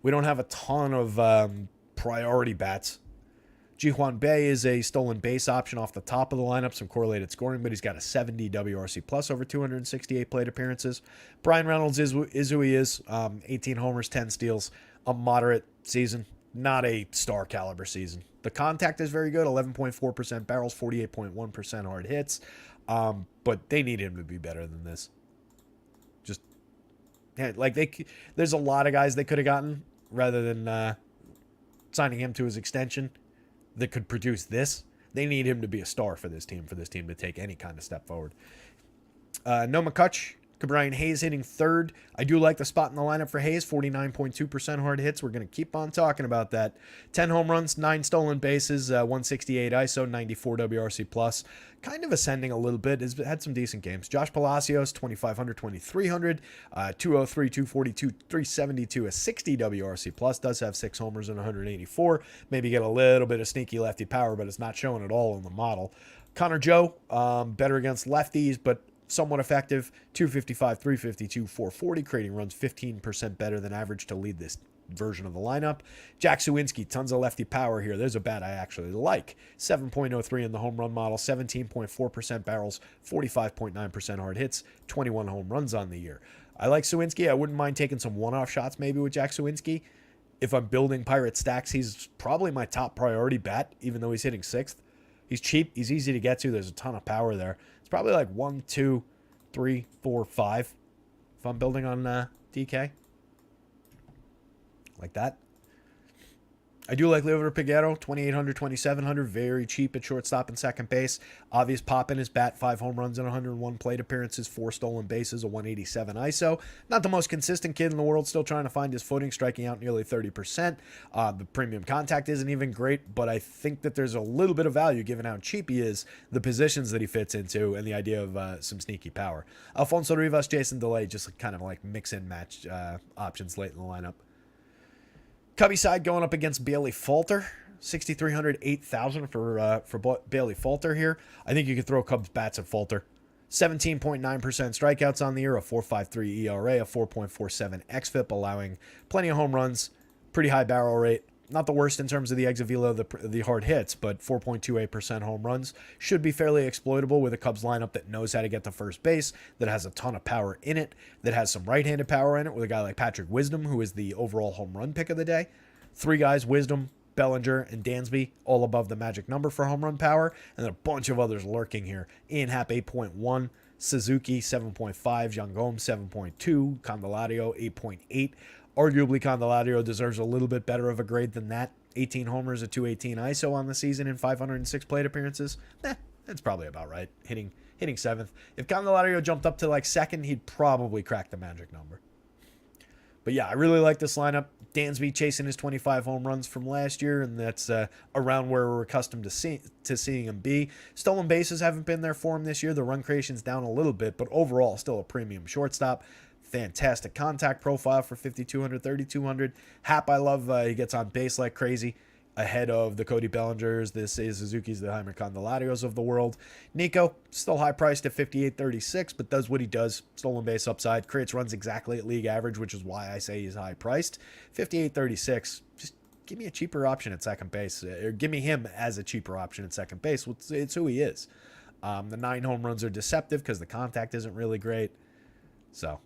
We don't have a ton of priority bats. Ji-Hwan Bae is a stolen base option off the top of the lineup, some correlated scoring, but he's got a 70 WRC plus over 268 plate appearances. Brian Reynolds is who he is. 18 homers, 10 steals, a moderate season, not a star caliber season. The contact is very good, 11.4% barrels, 48.1% hard hits, but they need him to be better than this. Just there's a lot of guys they could have gotten rather than signing him to his extension that could produce this. They need him to be a star for this team to take any kind of step forward. No McCutch. Brian Hayes hitting third. I do like the spot in the lineup for Hayes, 49.2% hard hits. We're going to keep on talking about that. 10 home runs, 9 stolen bases, 168 ISO, 94 WRC plus. Kind of ascending a little bit. Has had some decent games. Josh Palacios, 2,500, 2,300, 203, 242, 372, a 60 WRC plus. Does have 6 homers and 184. Maybe get a little bit of sneaky lefty power, but it's not showing at all in the model. Connor Joe, better against lefties, but somewhat effective. 255, 352, 440, creating runs 15% better than average to lead this version of the lineup. Jack Suwinski, tons of lefty power here. There's a bat I actually like. 7.03 in the home run model, 17.4% barrels, 45.9% hard hits, 21 home runs on the year. I like Suwinski. I wouldn't mind taking some one-off shots maybe with Jack Suwinski. If I'm building Pirate stacks, he's probably my top priority bat, even though he's hitting 6th. He's cheap. He's easy to get to. There's a ton of power there. It's probably like 1, 2, 3, 4, 5 if I'm building on DK. Like that. I do like Leodor Piguero, 2,800, 2,700, very cheap at shortstop and second base. Obvious pop in his bat, 5 home runs and 101 plate appearances, 4 stolen bases, a 187 ISO. Not the most consistent kid in the world, still trying to find his footing, striking out nearly 30%. The premium contact isn't even great, but I think that there's a little bit of value given how cheap he is, the positions that he fits into, and the idea of some sneaky power. Alfonso Rivas, Jason Delay, just kind of like mix and match options late in the lineup. Cubby side going up against Bailey Falter. 6,300, 8,000 for Bailey Falter here. I think you could throw Cubs bats at Falter. 17.9% strikeouts on the year, a 4.53 ERA, a 4.47 xFIP, allowing plenty of home runs, pretty high barrel rate. Not the worst in terms of the exit velo, the hard hits, but 4.28% home runs. Should be fairly exploitable with a Cubs lineup that knows how to get to first base, that has a ton of power in it, that has some right-handed power in it with a guy like Patrick Wisdom, who is the overall home run pick of the day. 3 guys, Wisdom, Bellinger, and Dansby, all above the magic number for home run power, and then a bunch of others lurking here. Ian Happ, 8.1, Suzuki, 7.5, Jean Gomes, 7.2, Candelario, 8.8. Arguably, Candelario deserves a little bit better of a grade than that. 18 homers, a 218 ISO on the season in 506 plate appearances. That's probably about right. Hitting 7th. If Candelario jumped up to like 2nd, he'd probably crack the magic number. But yeah, I really like this lineup. Dansby chasing his 25 home runs from last year, and that's around where we're accustomed to seeing him be. Stolen bases haven't been there for him this year. The run creation's down a little bit, but overall still a premium shortstop. Fantastic contact profile for 5,200, 3,200. Hap, I love. He gets on base like crazy, ahead of the Cody Bellingers, the Seiya Suzuki's, the Jaime Candelarios of the world. Nico, still high priced at 5,836, but does what he does. Stolen base upside, creates runs exactly at league average, which is why I say he's high priced. 5,836. Just give me a cheaper option at second base, or give me him as a cheaper option at second base. It's who he is. The 9 home runs are deceptive because the contact isn't really great. So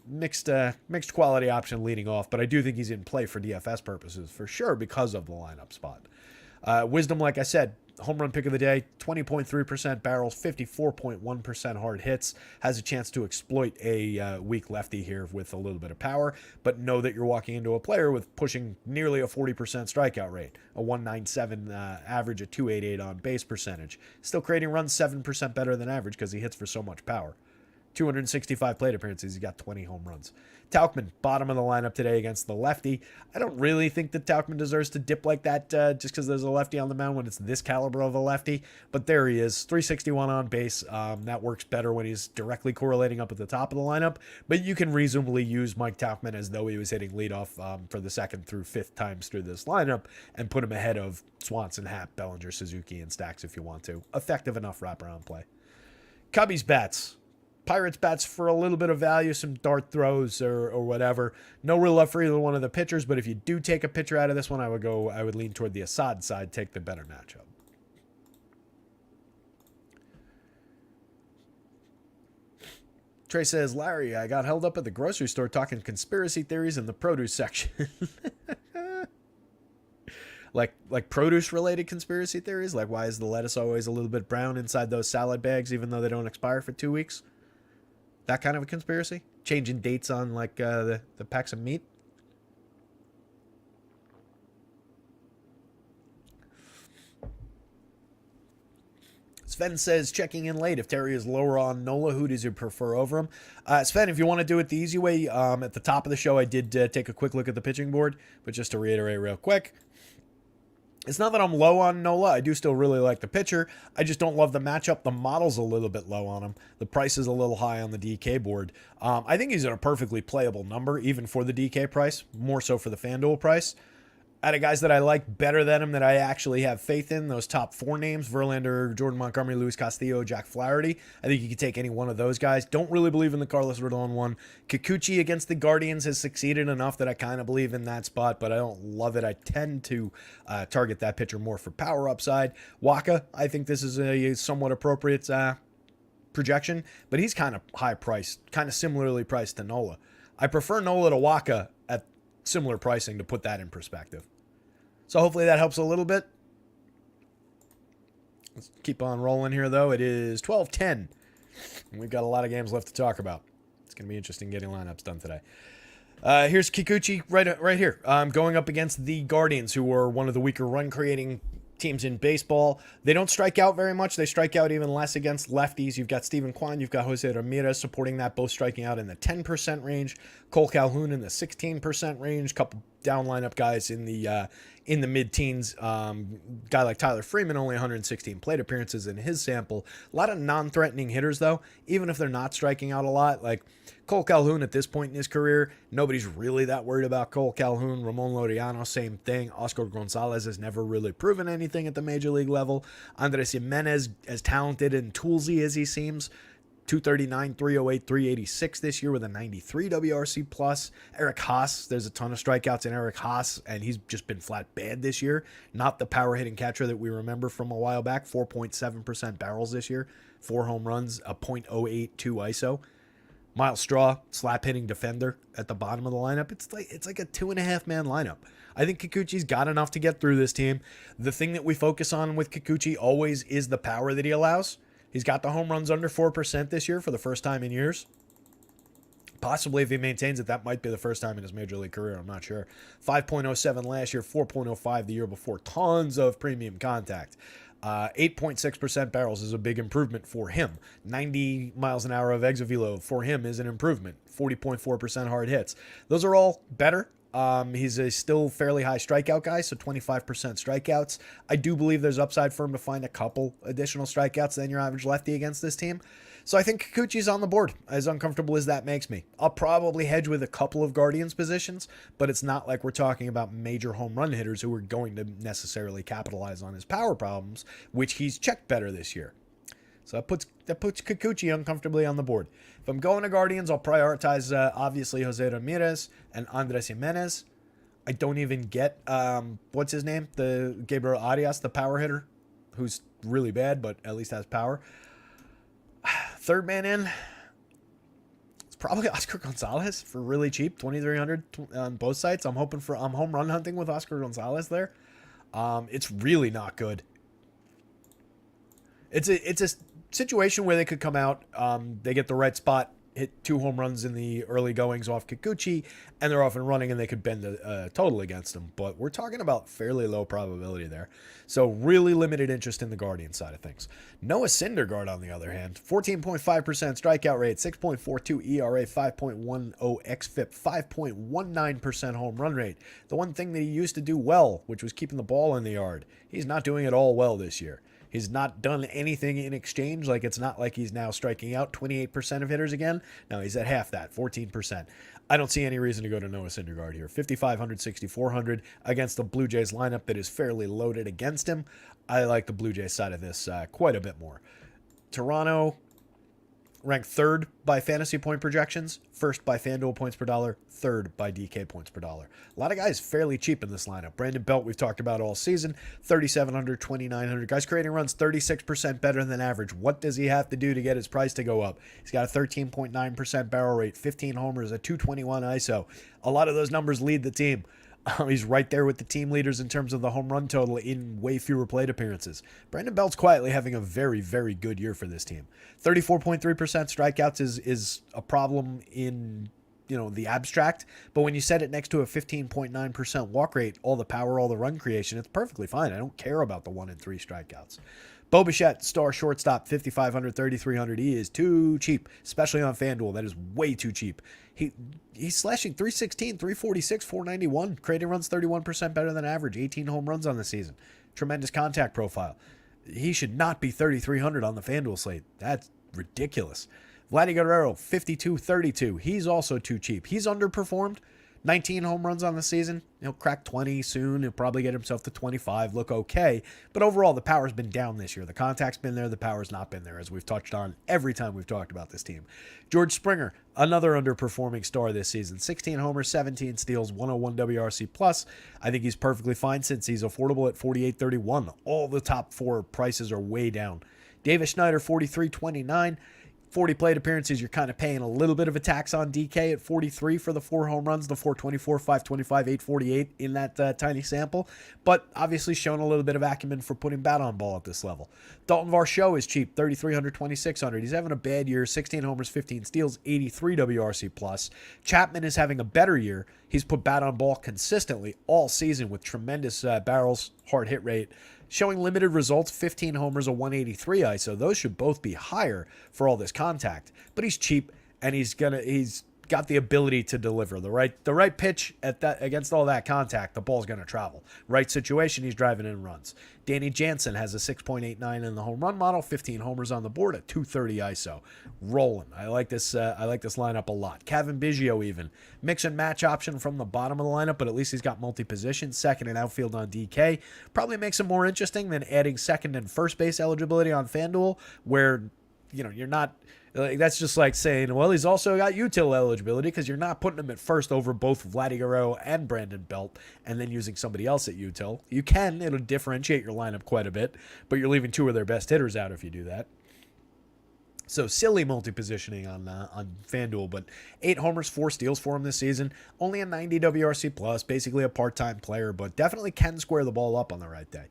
mixed quality option leading off, but I do think he's in play for DFS purposes for sure because of the lineup spot. Wisdom, like I said, home run pick of the day, 20.3% barrels, 54.1% hard hits, has a chance to exploit a weak lefty here with a little bit of power, but know that you're walking into a player with pushing nearly a 40% strikeout rate, a 197 average, a 288 on base percentage, still creating runs 7% better than average because he hits for so much power. 265 plate appearances. He's got 20 home runs. Tauchman, bottom of the lineup today against the lefty. I don't really think that Tauchman deserves to dip like that just because there's a lefty on the mound when it's this caliber of a lefty. But there he is, 361 on base. That works better when he's directly correlating up at the top of the lineup. But you can reasonably use Mike Tauchman as though he was hitting leadoff for the second through fifth times through this lineup and put him ahead of Swanson, Happ, Bellinger, Suzuki, and Stacks if you want to. Effective enough wraparound play. Cubbies bats. Pirates bats for a little bit of value, some dart throws or whatever. No real love for either one of the pitchers, but if you do take a pitcher out of this one, I would lean toward the Assad side, take the better matchup. Trey says, Larry, I got held up at the grocery store talking conspiracy theories in the produce section. like produce related conspiracy theories? Like why is the lettuce always a little bit brown inside those salad bags even though they don't expire for 2 weeks? That kind of a conspiracy? Changing dates on like the packs of meat? Sven says, checking in late. If Terry is lower on Nola, who does you prefer over him? Sven, if you want to do it the easy way, at the top of the show, I did take a quick look at the pitching board. But just to reiterate real quick, it's not that I'm low on Nola. I do still really like the pitcher. I just don't love the matchup. The model's a little bit low on him. The price is a little high on the DK board. I think he's at a perfectly playable number, even for the DK price, more so for the FanDuel price. Out of guys that I like better than him that I actually have faith in, those top four names, Verlander, Jordan Montgomery, Luis Castillo, Jack Flaherty. I think you could take any one of those guys. Don't really believe in the Carlos Rodon one. Kikuchi against the Guardians has succeeded enough that I kind of believe in that spot, but I don't love it. I tend to target that pitcher more for power upside. Waka, I think this is a somewhat appropriate projection, but he's kind of high priced, kind of similarly priced to Nola. I prefer Nola to Waka at similar pricing to put that in perspective. So hopefully that helps a little bit. Let's keep on rolling here, though. It is 12:10, and we've got a lot of games left to talk about. It's going to be interesting getting lineups done today. Here's Kikuchi right here. Going up against the Guardians, who are one of the weaker run-creating teams in baseball. They don't strike out very much. They strike out even less against lefties. You've got Steven Kwan, you've got Jose Ramirez supporting that, both striking out in the 10% range. Cole Calhoun in the 16% range. Couple down lineup guys in the mid-teens. Guy like Tyler Freeman, only 116 plate appearances in his sample. A lot of non-threatening hitters, though, even if they're not striking out a lot. Like Cole Calhoun at this point in his career, nobody's really that worried about Cole Calhoun. Ramon Laureano, same thing. Oscar Gonzalez has never really proven anything at the major league level. Andres Jimenez, as talented and toolsy as he seems, 239, 308, 386 this year with a 93 WRC plus. Eric Haas, there's a ton of strikeouts in Eric Haas, and he's just been flat bad this year. Not the power hitting catcher that we remember from a while back. 4.7% barrels this year, 4 home runs, a .082 ISO. Miles Straw, slap hitting defender at the bottom of the lineup. It's like a 2.5 man lineup. I think Kikuchi's got enough to get through this team. The thing that we focus on with Kikuchi always is the power that he allows. He's got the home runs under 4% this year for the first time in years. Possibly if he maintains it, that might be the first time in his major league career. I'm not sure. 5.07 last year, 4.05 the year before. Tons of premium contact. 8.6% barrels is a big improvement for him. 90 miles an hour of exit velo for him is an improvement. 40.4% hard hits. Those are all better. He's a still fairly high strikeout guy, so 25% strikeouts. I do believe there's upside for him to find a couple additional strikeouts than your average lefty against this team. So I think Kikuchi's on the board, as uncomfortable as that makes me. I'll probably hedge with a couple of Guardians positions, but it's not like we're talking about major home run hitters who are going to necessarily capitalize on his power problems, which he's checked better this year. So that puts Kikuchi uncomfortably on the board. If I'm going to Guardians, I'll prioritize obviously Jose Ramirez and Andres Jimenez. I don't even get what's his name, the Gabriel Arias, the power hitter, who's really bad but at least has power. Third man in, it's probably Oscar Gonzalez for really cheap, 2,300 on both sites. I'm home run hunting with Oscar Gonzalez there. It's really not good. It's a situation where they could come out, they get the right spot hit 2 home runs in the early goings off Kikuchi, and they're off and running, and they could bend the total against them. But we're talking about fairly low probability there. So really limited interest in the Guardian side of things. Noah Syndergaard, on the other hand, 14.5% strikeout rate, 6.42 ERA, 5.10 xFIP, 5.19% home run rate. The one thing that he used to do well, which was keeping the ball in the yard, he's not doing it all well this year. He's not done anything in exchange. Like, it's not like he's now striking out 28% of hitters again. No, he's at half that, 14%. I don't see any reason to go to Noah Syndergaard here. 5,500, 6,400 against the Blue Jays lineup that is fairly loaded against him. I like the Blue Jays side of this quite a bit more. Toronto ranked 3rd by fantasy point projections, 1st by FanDuel points per dollar, 3rd by DK points per dollar. A lot of guys fairly cheap in this lineup. Brandon Belt, we've talked about all season, 3,700, 2,900. Guys creating runs 36% better than average. What does he have to do to get his price to go up? He's got a 13.9% barrel rate, 15 homers, a 221 ISO. A lot of those numbers lead the team. He's right there with the team leaders in terms of the home run total in way fewer plate appearances. Brandon Belt's quietly having a very, very good year for this team. 34.3% strikeouts is a problem in, the abstract, but when you set it next to a 15.9% walk rate, all the power, all the run creation, it's perfectly fine. I don't care about the 1 in 3 strikeouts. Bo Bichette, star shortstop, 5,500, 3,300. He is too cheap, especially on FanDuel. That is way too cheap. He's slashing 316, 346, 491. Creating runs 31% better than average. 18 home runs on the season. Tremendous contact profile. He should not be 3,300 on the FanDuel slate. That's ridiculous. Vladdy Guerrero, 52, 32. He's also too cheap. He's underperformed. 19 home runs on the season. He'll crack 20 soon. He'll probably get himself to 25. Look okay. But overall, the power's been down this year. The contact's been there. The power's not been there, as we've touched on every time we've talked about this team. George Springer, another underperforming star this season. 16 homers, 17 steals, 101 WRC+. I think he's perfectly fine since he's affordable at 48.31. All the top 4 prices are way down. Davis Schneider, 43.29. 40 plate appearances, you're kind of paying a little bit of a tax on DK at 43 for the 4 home runs, the 424, 525, 848 in that tiny sample. But obviously shown a little bit of acumen for putting bat on ball at this level. Dalton Varsho is cheap, 3,300, 2,600. He's having a bad year, 16 homers, 15 steals, 83 WRC+. Chapman is having a better year. He's put bat on ball consistently all season with tremendous barrels, hard hit rate. Showing limited results, 15 homers, a 183 ISO. Those should both be higher for all this contact. But he's cheap, and he's got the ability to deliver the right pitch against all that contact. The ball's gonna travel. Right situation, he's driving in runs. Danny Jansen has a 6.89 in the home run model, 15 homers on the board, a 230 ISO. Rolling. I like this lineup a lot. Kevin Biggio even. Mix and match option from the bottom of the lineup, but at least he's got multi-position, second and outfield on DK. Probably makes him more interesting than adding second and first base eligibility on FanDuel, where you're not. That's just like saying, well, he's also got util eligibility because you're not putting him at first over both Vladdy Guerrero and Brandon Belt and then using somebody else at util. You can. It'll differentiate your lineup quite a bit, but you're leaving 2 of their best hitters out if you do that. So silly multi-positioning on FanDuel, but 8 homers, 4 steals for him this season. Only a 90 WRC+, basically a part-time player, but definitely can square the ball up on the right day.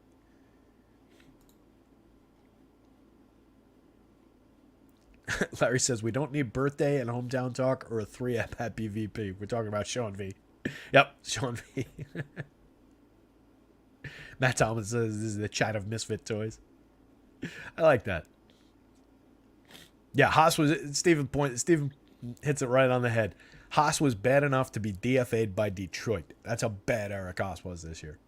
Larry says, we don't need birthday and hometown talk or a 3-app happy VP. We're talking about Sean V. Yep, Sean V. Matt Thomas says, this is the chat of misfit toys. I like that. Yeah, Steven hits it right on the head. Haas was bad enough to be DFA'd by Detroit. That's how bad Eric Haas was this year.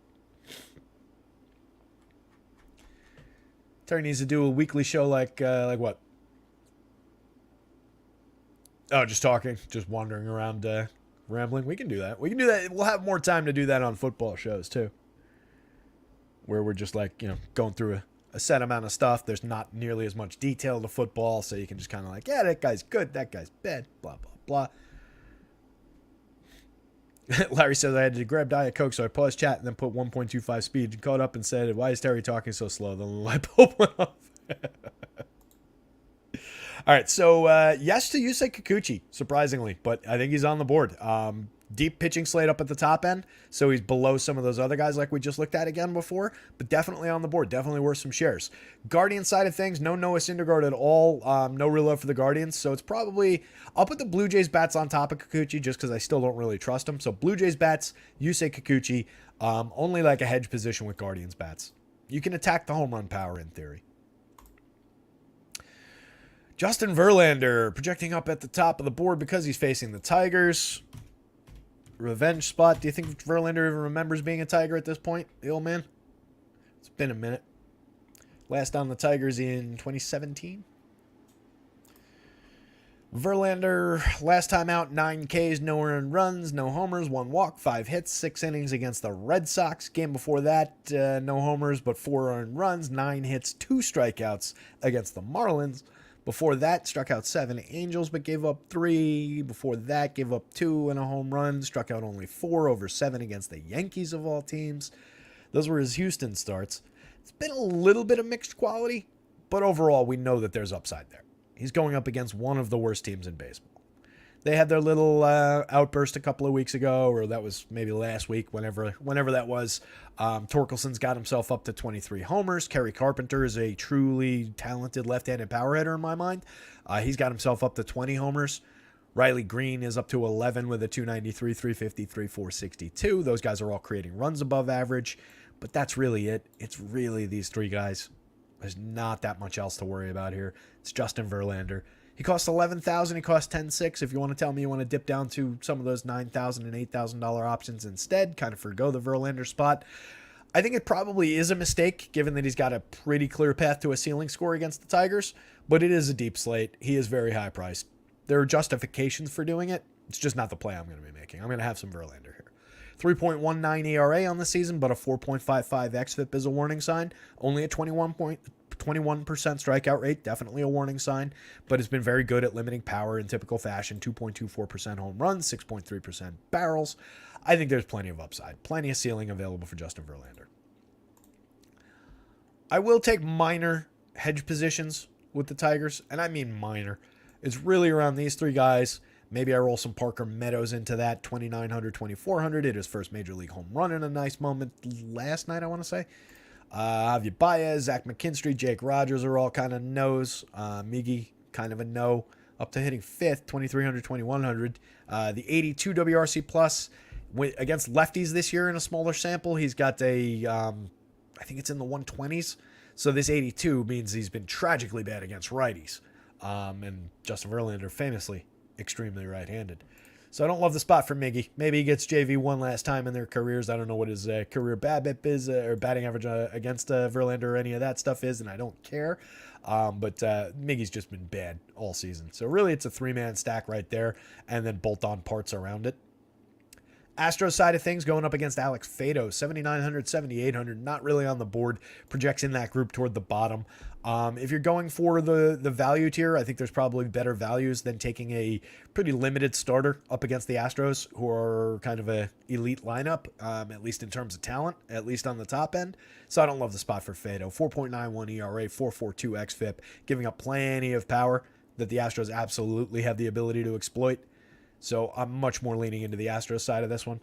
Terry needs to do a weekly show like what? Oh, just talking, just wandering around, rambling. We can do that. We'll have more time to do that on football shows too, where we're just going through a set amount of stuff. There's not nearly as much detail to football, so you can just kind of yeah, that guy's good, that guy's bad, blah, blah, blah. Larry says, I had to grab Diet Coke, so I paused chat and then put 1.25 speed and caught up and said, why is Terry talking so slow? Then the light bulb went off. All right, so yes to Yusei Kikuchi, surprisingly, but I think he's on the board. Deep pitching slate up at the top end, so he's below some of those other guys like we just looked at again before, but definitely on the board, definitely worth some shares. Guardian side of things, no Noah Syndergaard at all, no real love for the Guardians, so it's probably, I'll put the Blue Jays bats on top of Kikuchi just because I still don't really trust him. So Blue Jays bats, you say Kikuchi, only like a hedge position with Guardians bats. You can attack the home run power in theory. Justin Verlander projecting up at the top of the board because he's facing the Tigers. Revenge spot. Do you think Verlander even remembers being a Tiger at this point, the old man? It's been a minute. Last on the Tigers in 2017. Verlander, last time out, 9 Ks, no earned runs, no homers, 1 walk, 5 hits, 6 innings against the Red Sox. Game before that, no homers, but 4 earned runs, 9 hits, 2 strikeouts against the Marlins. Before that, struck out 7 Angels, but gave up 3. Before that, gave up 2 and a home run, struck out only 4 over 7 against the Yankees of all teams. Those were his Houston starts. It's been a little bit of mixed quality, but overall, we know that there's upside there. He's going up against one of the worst teams in baseball. They had their little outburst a couple of weeks ago, or that was maybe last week, whenever that was. Torkelson's got himself up to 23 homers. Kerry Carpenter is a truly talented left-handed power hitter in my mind. He's got himself up to 20 homers. Riley Green is up to 11 with a 293, 353, 462. Those guys are all creating runs above average, but that's really it. It's really these 3 guys. There's not that much else to worry about here. It's Justin Verlander. He costs $11,000. He costs $10,600. If you want to tell me you want to dip down to some of those $9,000 and $8,000 options instead, kind of forgo the Verlander spot. I think it probably is a mistake, given that he's got a pretty clear path to a ceiling score against the Tigers, but it is a deep slate. He is very high priced. There are justifications for doing it. It's just not the play I'm going to be making. I'm going to have some Verlander here. 3.19 ERA on the season, but a 4.55 xFIP is a warning sign. Only a 21% strikeout rate, definitely a warning sign, but has been very good at limiting power in typical fashion. 2.24% home runs, 6.3% barrels. I think there's plenty of upside, plenty of ceiling available for Justin Verlander. I will take minor hedge positions with the Tigers, and I mean minor. It's really around these 3 guys. Maybe I roll some Parker Meadows into that, 2,900, 2,400. Hit his first major league home run in a nice moment last night, I want to say. Javier Baez, Zach McKinstry, Jake Rogers are all kind of no's. Miggy, kind of a no. Up to hitting 5th, 2,300, 2,100. The 82 WRC plus against lefties this year in a smaller sample. He's got I think it's in the 120s. So this 82 means he's been tragically bad against righties. And Justin Verlander famously extremely right-handed. So I don't love the spot for Miggy. Maybe he gets JV one last time in their careers. I don't know what his career BABIP is or batting average against Verlander or any of that stuff is, and I don't care. But Miggy's just been bad all season. So really it's a 3-man stack right there and then bolt-on parts around it. Astros side of things going up against Alex Faedo, 7,900, 7,800, not really on the board, projects in that group toward the bottom. If you're going for the value tier, I think there's probably better values than taking a pretty limited starter up against the Astros, who are kind of a elite lineup, at least in terms of talent, at least on the top end. So I don't love the spot for Faedo. 4.91 ERA, 4.42 xFIP, giving up plenty of power that the Astros absolutely have the ability to exploit. So I'm much more leaning into the Astros side of this one.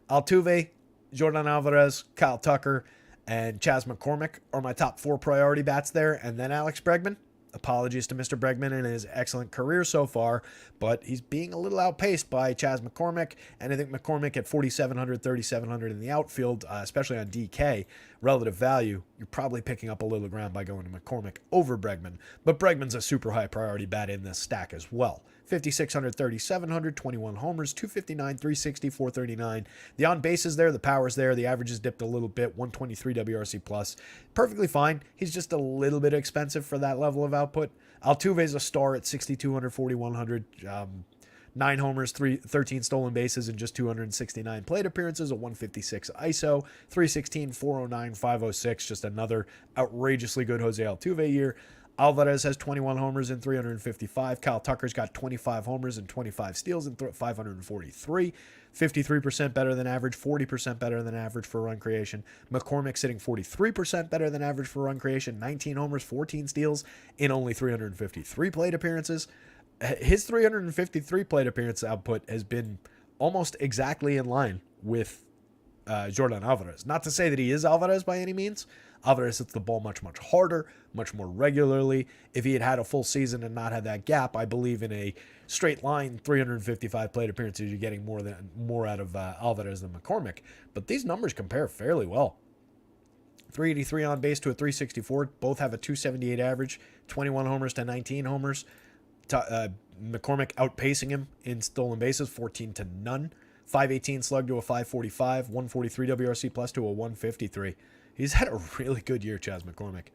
Altuve, Jordan Alvarez, Kyle Tucker, and Chas McCormick are my top 4 priority bats there. And then Alex Bregman. Apologies to Mr. Bregman and his excellent career so far, but he's being a little outpaced by Chas McCormick. And I think McCormick at 4,700, 3,700 in the outfield, especially on DK, relative value, you're probably picking up a little ground by going to McCormick over Bregman. But Bregman's a super high priority bat in this stack as well. 5,600, 3,700, 21 homers, 259, 360, 439. The on base is there, the power's there, the average has dipped a little bit, 123 WRC plus. Perfectly fine. He's just a little bit expensive for that level of output. Altuve's a star at 6,200, 4,100. 9 homers, 13 stolen bases, and just 269 plate appearances, a 156 ISO, 316, 409, 506. Just another outrageously good Jose Altuve year. Alvarez has 21 homers and 355. Kyle Tucker's got 25 homers and 25 steals and 543. 53% better than average, 40% better than average for run creation. McCormick sitting 43% better than average for run creation, 19 homers, 14 steals in only 353 plate appearances. His 353 plate appearance output has been almost exactly in line with Jordan Alvarez. Not to say that he is Alvarez by any means. Alvarez hits the ball much, much harder, much more regularly. If he had had a full season and not had that gap, I believe in a straight line 355 plate appearances, you're getting more out of Alvarez than McCormick. But these numbers compare fairly well. 383 on base to a 364. Both have a 278 average, 21 homers to 19 homers. McCormick outpacing him in stolen bases, 14 to none. 518 slug to a 545, 143 WRC plus to a 153. He's had a really good year, Chas McCormick.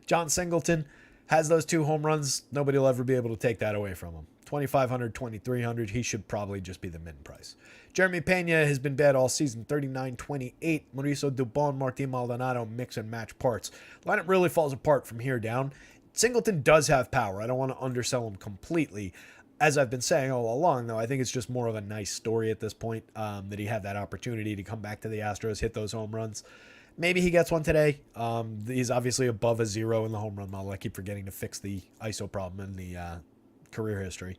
John Singleton has those 2 home runs. Nobody will ever be able to take that away from him. 2,500, 2,300. He should probably just be the min price. Jeremy Pena has been bad all season. 39, 28. Mauricio Dubon, Martin Maldonado, mix and match parts. Lineup really falls apart from here down. Singleton does have power. I don't want to undersell him completely. As I've been saying all along, though, I think it's just more of a nice story at this point that he had that opportunity to come back to the Astros, hit those home runs. Maybe he gets one today. He's obviously above a 0 in the home run model. I keep forgetting to fix the ISO problem in the career history.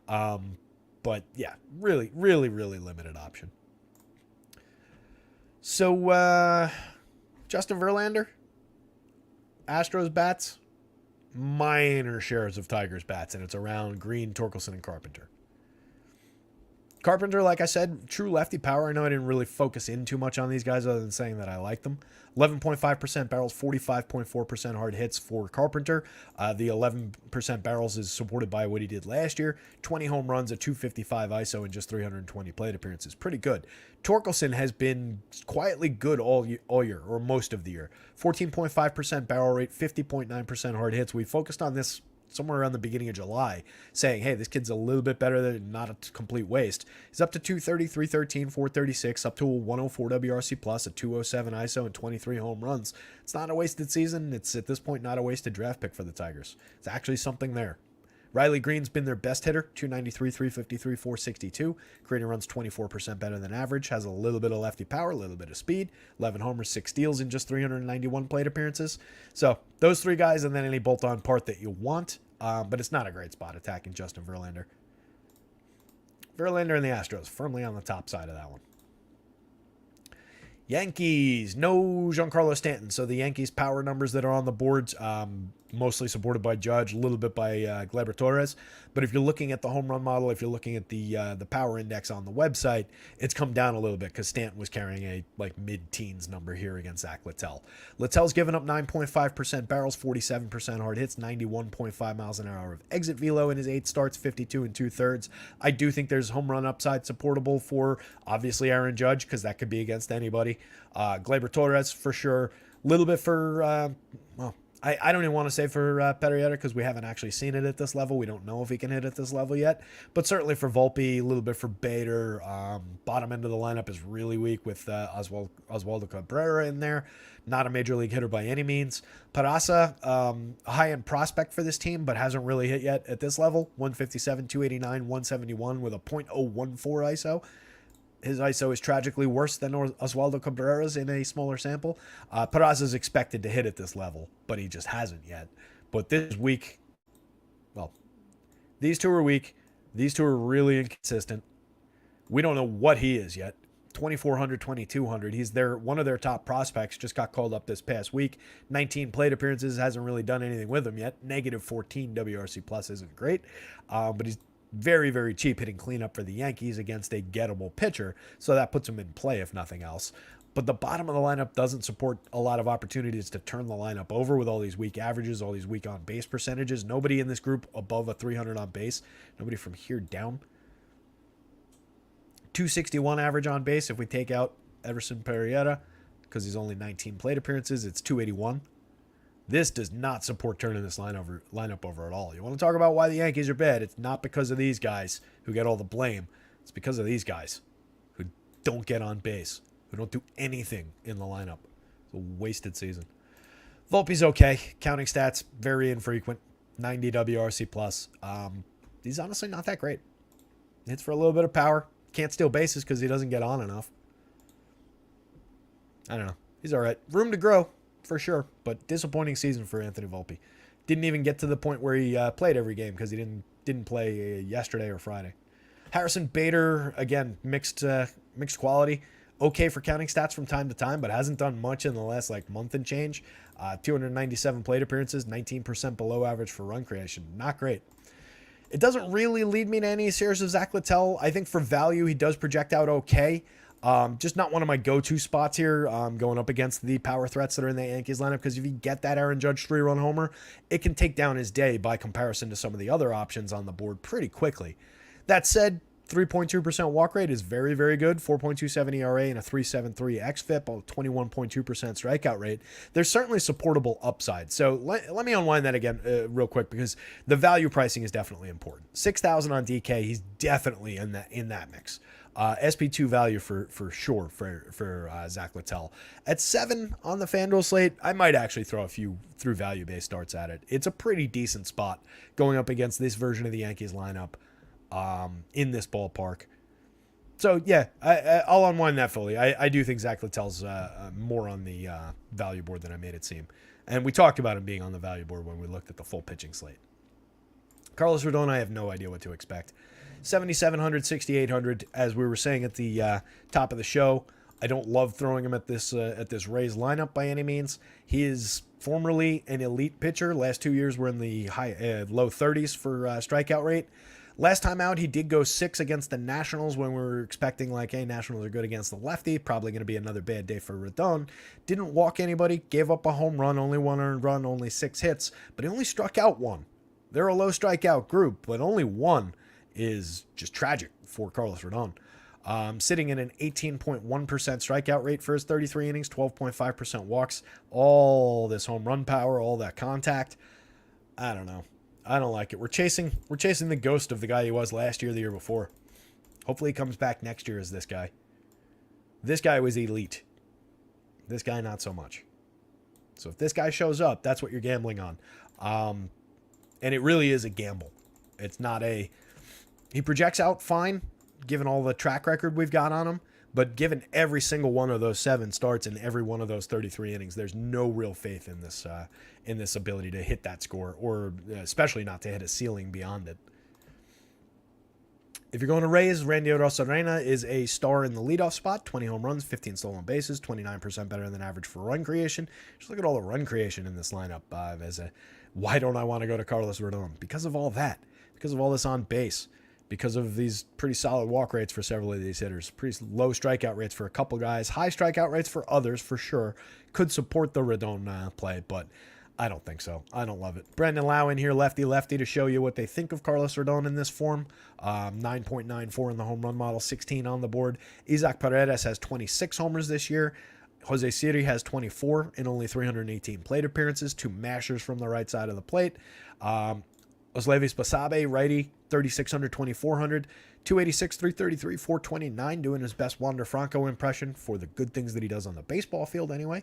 But yeah, really, really, really limited option. So Justin Verlander, Astros bats, minor shares of Tigers bats, and it's around Green, Torkelson, and Carpenter. Carpenter, like I said, true lefty power. I know I didn't really focus in too much on these guys other than saying that I like them. 11.5% barrels, 45.4% hard hits for Carpenter. The 11% barrels is supported by what he did last year. 20 home runs, a 255 ISO, and just 320 plate appearances. Pretty good. Torkelson has been quietly good all year, or most of the year. 14.5% barrel rate, 50.9% hard hits. We focused on this somewhere around the beginning of July, saying, hey, this kid's a little bit better than not a complete waste. He's up to 230, 313, 436, up to a 104 WRC plus, a 207 ISO, and 23 home runs. It's not a wasted season. It's at this point not a wasted draft pick for the Tigers. It's actually something there. Riley Green's been their best hitter, 293, 353, 462. Creating runs 24% better than average. Has a little bit of lefty power, a little bit of speed. 11 homers, 6 steals in just 391 plate appearances. So those 3 guys and then any bolt-on part that you want. But it's not a great spot attacking Justin Verlander. Verlander and the Astros firmly on the top side of that one. Yankees, no Giancarlo Stanton. So the Yankees power numbers that are on the boards, mostly supported by Judge, a little bit by Gleyber Torres. But if you're looking at the home run model, if you're looking at the power index on the website, it's come down a little bit because Stanton was carrying a mid-teens number here against Zach Littell. Littell's given up 9.5% barrels, 47% hard hits, 91.5 miles an hour of exit velo in his 8 starts, 52 and 2/3. I do think there's home run upside supportable for obviously Aaron Judge because that could be against anybody. Gleyber Torres for sure. A little bit for I don't even want to say for Perrietta because we haven't actually seen it at this level. We don't know if he can hit at this level yet. But certainly for Volpe, a little bit for Bader. Bottom end of the lineup is really weak with Oswaldo Cabrera in there. Not a major league hitter by any means. Peraza, a high-end prospect for this team, but hasn't really hit yet at this level. 157, 289, 171 with a .014 ISO. His ISO is tragically worse than Oswaldo Cabrera's in a smaller sample. Peraza is expected to hit at this level, but he just hasn't yet. But this week, well, these 2 are weak. These 2 are really inconsistent. We don't know what he is yet. 2,400, 2,200. He's one of their top prospects. Just got called up this past week. 19 plate appearances. Hasn't really done anything with him yet. -14 WRC plus isn't great, but he's very, very cheap hitting cleanup for the Yankees against a gettable pitcher, so that puts him in play if nothing else. But the bottom of the lineup doesn't support a lot of opportunities to turn the lineup over with all these weak averages, all these weak on base percentages. Nobody in this group above a 300 on base. Nobody from here down. 261 average on base if we take out Everson Perrietta because he's only 19 plate appearances. It's 281. This does not support turning this lineup over at all. You want to talk about why the Yankees are bad? It's not because of these guys who get all the blame. It's because of these guys who don't get on base, who don't do anything in the lineup. It's a wasted season. Volpe's okay. Counting stats, very infrequent. 90 WRC plus. He's honestly not that great. Hits for a little bit of power. Can't steal bases because he doesn't get on enough. I don't know. He's all right. Room to grow. For sure, but disappointing season for Anthony Volpe. Didn't even get to the point where he played every game because he didn't play yesterday or Friday. Harrison Bader, again, mixed quality. Okay for counting stats from time to time, but hasn't done much in the last month and change. 297 plate appearances, 19% below average for run creation. Not great. It doesn't really lead me to any shares of Zach Littell. I think for value, he does project out okay. Just not one of my go-to spots here, going up against the power threats that are in the Yankees lineup, because if you get that Aaron Judge 3-run homer, it can take down his day by comparison to some of the other options on the board pretty quickly. That said, 3.2% walk rate is very, very good. 4.27 ERA and a 3.73 xFIP, a 21.2% strikeout rate. There's certainly supportable upside. So let me unwind that again real quick, because the value pricing is definitely important. 6,000 on DK, he's definitely in that mix. SP2 value for sure for Zach Littell. At 7 on the FanDuel slate, I might actually throw a few through value-based starts at it. It's a pretty decent spot going up against this version of the Yankees lineup. In this ballpark. So, yeah, I'll unwind that fully. I do think Zach Littell's more on the value board than I made it seem. And we talked about him being on the value board when we looked at the full pitching slate. Carlos Rodon, I have no idea what to expect. 7,700, 6,800, as we were saying at the top of the show. I don't love throwing him at this Rays lineup by any means. He is formerly an elite pitcher. Last 2 years were in the low 30s for strikeout rate. Last time out, he did go 6 against the Nationals when we were expecting, hey, Nationals are good against the lefty. Probably going to be another bad day for Rodon. Didn't walk anybody, gave up a home run, only 1 earned run, only 6 hits, but he only struck out 1. They're a low strikeout group, but only 1 is just tragic for Carlos Rodon. Sitting in an 18.1% strikeout rate for his 33 innings, 12.5% walks, all this home run power, all that contact. I don't know. I don't like it. We're chasing the ghost of the guy he was last year, the year before. Hopefully he comes back next year as this guy. This guy was elite. This guy, not so much. So if this guy shows up, that's what you're gambling on. And it really is a gamble. It's not a... He projects out fine, given all the track record we've got on him. But given every single one of those 7 starts and every one of those 33 innings, there's no real faith in this ability to hit that score, or especially not to hit a ceiling beyond it. If you're going to Rays, Randy Arozarena is a star in the leadoff spot. 20 home runs, 15 stolen bases, 29% better than average for run creation. Just look at all the run creation in this lineup. Why don't I want to go to Carlos Rodon? Because of all that. Because of all this on base. Because of these pretty solid walk rates for several of these hitters. Pretty low strikeout rates for a couple guys. High strikeout rates for others, for sure. Could support the Rodon play, but I don't think so. I don't love it. Brendan Lau in here, lefty to show you what they think of Carlos Rodon in this form. 9.94 in the home run model, 16 on the board. Isaac Paredes has 26 homers this year. Jose Siri has 24 in only 318 plate appearances. 2 mashers from the right side of the plate. Oslevis Basabe, righty, 3,600, 2,400, 286, 333, 429, doing his best Wander Franco impression for the good things that he does on the baseball field anyway.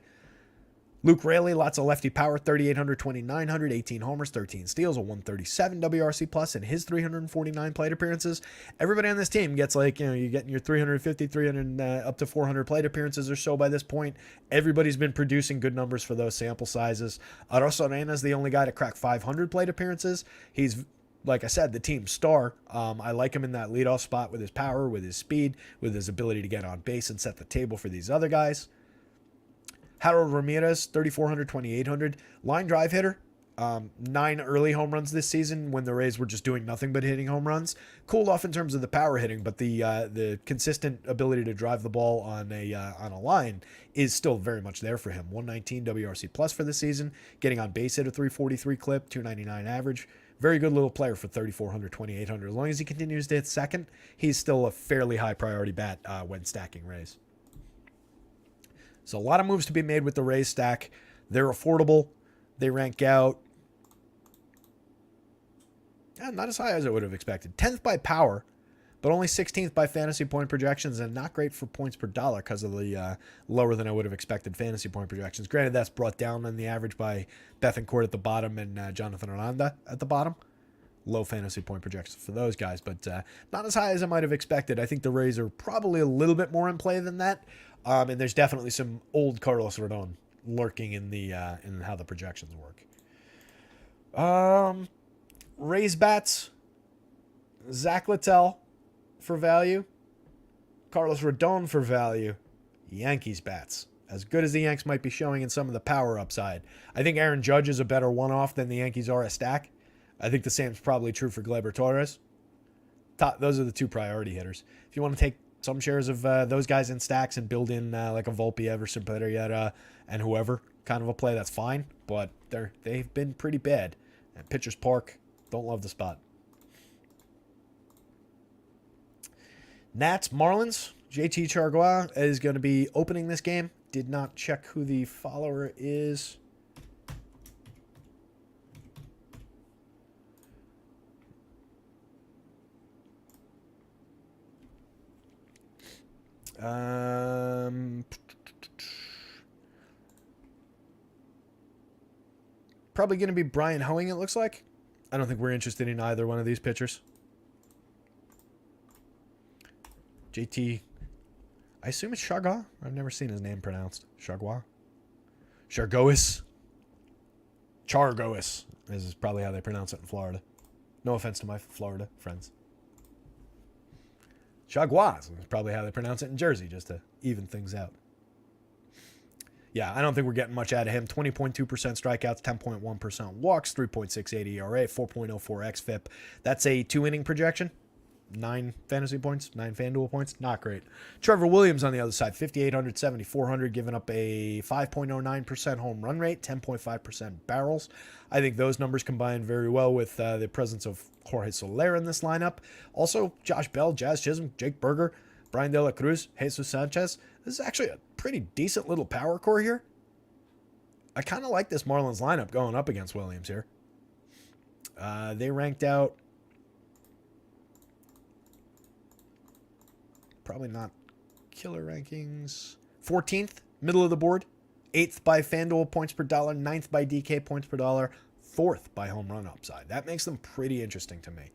Luke Raley, lots of lefty power, 3,800, 2,900, 18 homers, 13 steals, a 137 WRC plus in his 349 plate appearances. Everybody on this team gets you're getting your 350, 300, up to 400 plate appearances or so by this point. Everybody's been producing good numbers for those sample sizes. Arozarena is the only guy to crack 500 plate appearances. He's, like I said, the team star. I like him in that leadoff spot with his power, with his speed, with his ability to get on base and set the table for these other guys. Harold Ramirez, 3,400, 2,800. Line drive hitter. 9 early home runs this season when the Rays were just doing nothing but hitting home runs. Cooled off in terms of the power hitting, but the consistent ability to drive the ball on a line is still very much there for him. 119 WRC plus for the season. Getting on base at a 343 clip, 299 average. Very good little player for 3,400, 2,800. As long as he continues to hit second, he's still a fairly high priority bat when stacking Rays. So a lot of moves to be made with the Rays stack. They're affordable. They rank out not as high as I would have expected. 10th by power, but only 16th by fantasy point projections, and not great for points per dollar because of the lower than I would have expected fantasy point projections. Granted, that's brought down on the average by Bethancourt at the bottom and Jonathan Aranda at the bottom. Low fantasy point projections for those guys, but not as high as I might have expected. I think the Rays are probably a little bit more in play than that. And there's definitely some old Carlos Rodon lurking in in how the projections work. Rays bats, Zach Littell, for value. Carlos Rodon for value. Yankees bats. As good as the Yanks might be showing in some of the power upside, I think Aaron Judge is a better one-off than the Yankees are a stack. I think the same's probably true for Gleyber Torres. Those are the two priority hitters. If you want to take some shares of those guys in stacks and build in like a Volpe, Everson, Pereira, and whoever kind of a play, that's fine. But they've been pretty bad. And Pitchers Park, don't love the spot. Nats, Marlins. JT Chargois is going to be opening this game. Did not check who the follower is. Probably going to be Brian Hoeing, it looks like. I don't think we're interested in either one of these pitchers. JT, I assume it's Chargois. I've never seen his name pronounced. Chargois? Chargois. Chargois. This is probably how they pronounce it in Florida. No offense to my Florida friends. Chargois is probably how they pronounce it in Jersey, just to even things out. Yeah, I don't think we're getting much out of him. 20.2% strikeouts, 10.1% walks, 3.68 ERA, 4.04 xFIP. That's a 2-inning projection. 9 fantasy points, 9 FanDuel points. Not great. Trevor Williams on the other side, 5,800, 7,400, giving up a 5.09% home run rate, 10.5% barrels. I think those numbers combine very well with the presence of Jorge Soler in this lineup. Also, Josh Bell, Jazz Chisholm, Jake Berger, Brian De La Cruz, Jesus Sanchez. This is actually a pretty decent little power core here. I kind of like this Marlins lineup going up against Williams here. They ranked out... Probably not killer rankings. 14th, middle of the board. 8th by FanDuel points per dollar. 9th by DK points per dollar. 4th by home run upside. That makes them pretty interesting to me.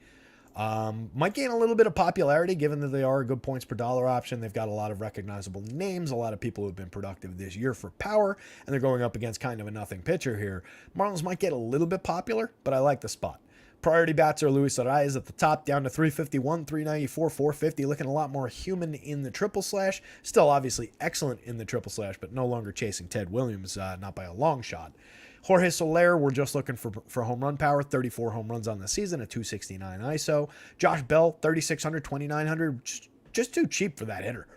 Might gain a little bit of popularity given that they are a good points per dollar option. They've got a lot of recognizable names, a lot of people who've been productive this year for power, and they're going up against kind of a nothing pitcher here. Marlins might get a little bit popular, but I like the spot. Priority bats are Luis Arraez at the top, down to 351, 394, 450, looking a lot more human in the triple slash. Still obviously excellent in the triple slash, but no longer chasing Ted Williams, not by a long shot. Jorge Soler, we're just looking for home run power, 34 home runs on the season, a 269 ISO. Josh Bell, 3,600, 2,900, just too cheap for that hitter.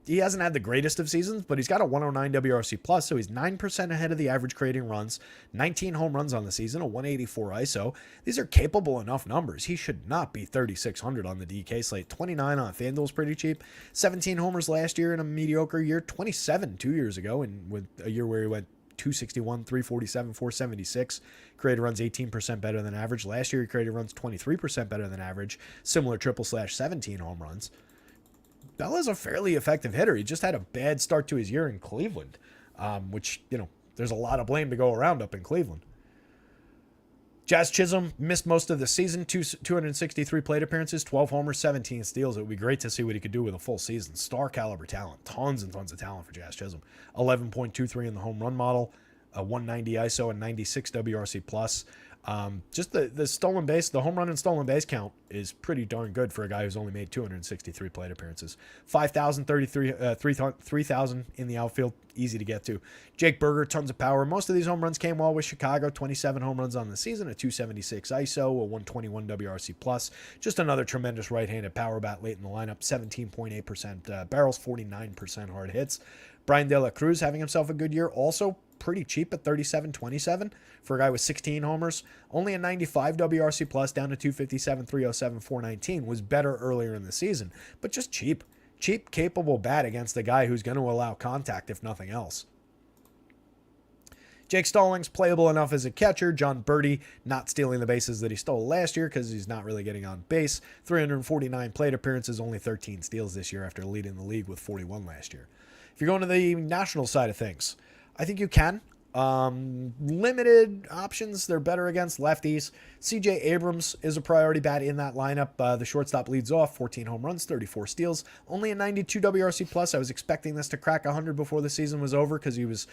He hasn't had the greatest of seasons, but he's got a 109 WRC plus, so he's 9% ahead of the average creating runs, 19 home runs on the season, a 184 ISO. These are capable enough numbers. He should not be 3,600 on the DK slate. 29 on FanDuel's pretty cheap. 17 homers last year in a mediocre year. 27 2 years ago, and with a year where he went 261, 347, 476. Created runs 18% better than average. Last year he created runs 23% better than average. Similar triple slash 17 home runs. Bella's a fairly effective hitter. He just had a bad start to his year in Cleveland, which, there's a lot of blame to go around up in Cleveland. Jazz Chisholm missed most of the season, 263 plate appearances, 12 homers, 17 steals. It would be great to see what he could do with a full season. Star caliber talent, tons and tons of talent for Jazz Chisholm. 11.23 in the home run model, a 190 ISO and 96 WRC plus. Just the stolen base, the home run and stolen base count is pretty darn good for a guy who's only made 263 plate appearances. 5,000, 3,000 in the outfield, easy to get to. Jake Berger, tons of power. Most of these home runs came while with Chicago. 27 home runs on the season, a 276 ISO, a 121 WRC plus. Just another tremendous right-handed power bat late in the lineup. 17.8% barrels, 49% hard hits. Brian De La Cruz having himself a good year. Also pretty cheap at 37.27 for a guy with 16 homers. Only a 95 WRC plus, down to 257, 307, 419. Was better earlier in the season, but just cheap. Cheap, capable bat against a guy who's going to allow contact if nothing else. Jake Stallings, playable enough as a catcher. John Birdie, not stealing the bases that he stole last year because he's not really getting on base. 349 plate appearances, only 13 steals this year after leading the league with 41 last year. If you're going to the national side of things, I think you can. Limited options. They're better against lefties. CJ Abrams is a priority bat in that lineup. The shortstop leads off, 14 home runs, 34 steals, only a 92 WRC plus. I was expecting this to crack 100 before the season was over because he was,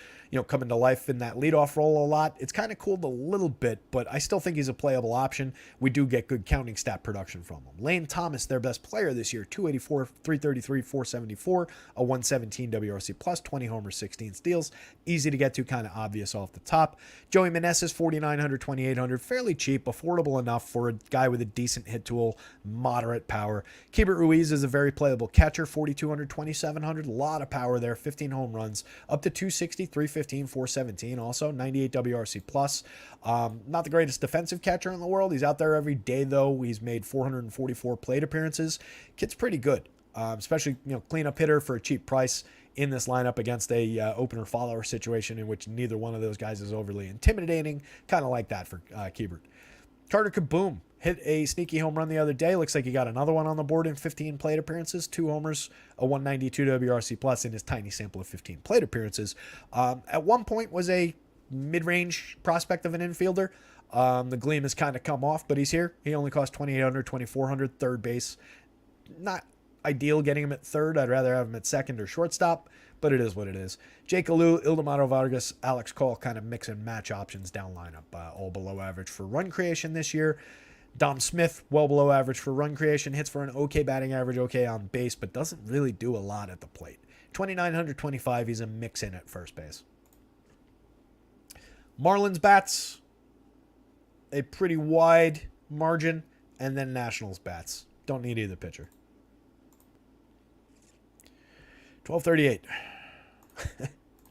coming to life in that leadoff role a lot. It's kind of cooled a little bit, but I still think he's a playable option. We do get good counting stat production from him. Lane Thomas, their best player this year, 284, 333, 474, a 117 WRC plus, 20 homers, 16 steals. Easy to get to, kind of obvious off the top. Joey Meneses, 4,900, 2,800, fairly cheap, affordable enough for a guy with a decent hit tool, moderate power. Keibert Ruiz is a very playable catcher, 4,200, 2,700, a lot of power there, 15 home runs, up to 260, 315, 417, also 98 WRC plus. Not the greatest defensive catcher in the world. He's out there every day, though. He's made 444 plate appearances. Kid's pretty good, especially cleanup hitter for a cheap price in this lineup against a opener-follower situation in which neither one of those guys is overly intimidating. Kind of like that for Keibert. Carter Kaboom hit a sneaky home run the other day. Looks like he got another one on the board in 15 plate appearances, 2 homers, a 192 WRC plus in his tiny sample of 15 plate appearances. At one point was a mid-range prospect of an infielder. The gleam has kind of come off, but he's here. He only cost 2,800, 2,400, third base. Not ideal getting him at third. I'd rather have him at second or shortstop, but it is what it is. Jake Alou, Ildemaro Vargas, Alex Cole, kind of mix and match options down lineup, all below average for run creation this year. Dom Smith, well below average for run creation, hits for an okay batting average, okay on base, but doesn't really do a lot at the plate. 2,925, he's a mix-in at first base. Marlins bats, a pretty wide margin, and then Nationals bats. Don't need either pitcher. 12:38.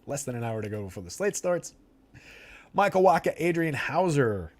Less than an hour to go before the slate starts. Michael Wacha, Adrian Hauser.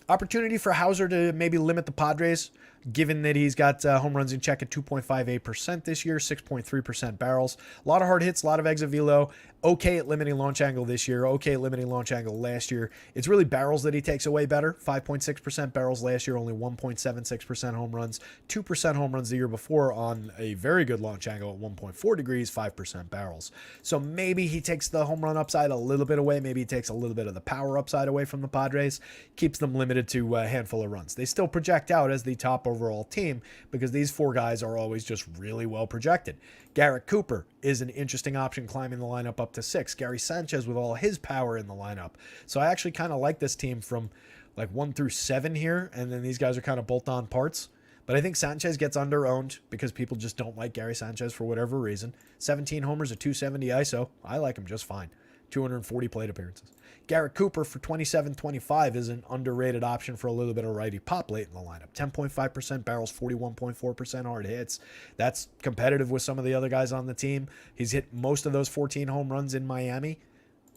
Opportunity for Hauser to maybe limit the Padres, given that he's got home runs in check at 2.58% this year, 6.3% barrels. A lot of hard hits, a lot of exit velo. Okay at limiting launch angle this year, okay at limiting launch angle last year. It's really barrels that he takes away better. 5.6% barrels last year, only 1.76% home runs. 2% home runs the year before on a very good launch angle at 1.4 degrees, 5% barrels. So maybe he takes the home run upside a little bit away. Maybe he takes a little bit of the power upside away from the Padres. Keeps them limited to a handful of runs. They still project out as the top overall team because these 4 guys are always just really well projected. Garrett Cooper is an interesting option climbing the lineup up to 6. Gary Sanchez with all his power in the lineup. So I actually kind of like this team from like 1 through 7 here, and then these guys are kind of bolt-on parts. But I think Sanchez gets under-owned because people just don't like Gary Sanchez for whatever reason. 17 homers, a 270 ISO. I like him just fine. 240 plate appearances. Garrett Cooper for 27.25 is an underrated option for a little bit of righty pop late in the lineup. 10.5% barrels, 41.4% hard hits. That's competitive with some of the other guys on the team. He's hit most of those 14 home runs in Miami.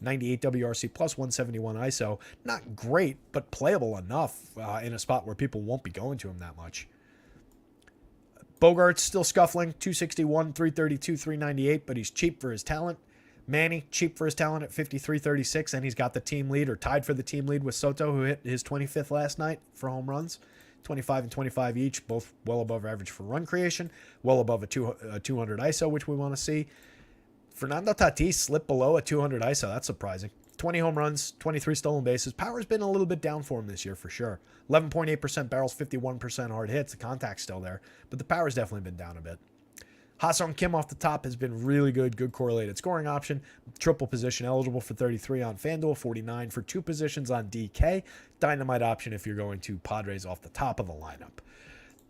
98 WRC plus, 171 ISO. Not great, but playable enough in a spot where people won't be going to him that much. Bogart's still scuffling, 261, 332, 398, but he's cheap for his talent. Manny, cheap for his talent at 53.36, and he's got the team lead or tied for the team lead with Soto, who hit his 25th last night for home runs. 25 and 25 each, both well above average for run creation, well above a 200 ISO, which we want to see. Fernando Tatis slipped below a 200 ISO. That's surprising. 20 home runs, 23 stolen bases. Power's been a little bit down for him this year for sure. 11.8% barrels, 51% hard hits. The contact's still there, but the power's definitely been down a bit. Ha-Sung Kim off the top has been really good correlated scoring option. Triple position eligible for 33 on FanDuel, 49 for 2 positions on DK. Dynamite option if you're going to Padres off the top of the lineup.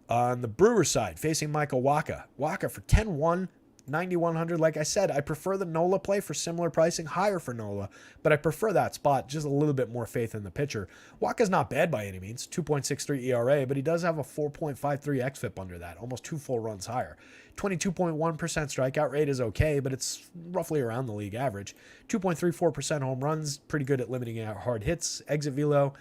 On the Brewers side, facing Michael Wacha. Wacha for 10-1, 9,100. Like I said, I prefer the Nola play for similar pricing, higher for Nola, but I prefer that spot, just a little bit more faith in the pitcher. Wacha's not bad by any means, 2.63 ERA, but he does have a 4.53 xFIP under that, almost 2 full runs higher. 22.1% strikeout rate is okay, but it's roughly around the league average. 2.34% home runs, pretty good at limiting out hard hits, exit velo,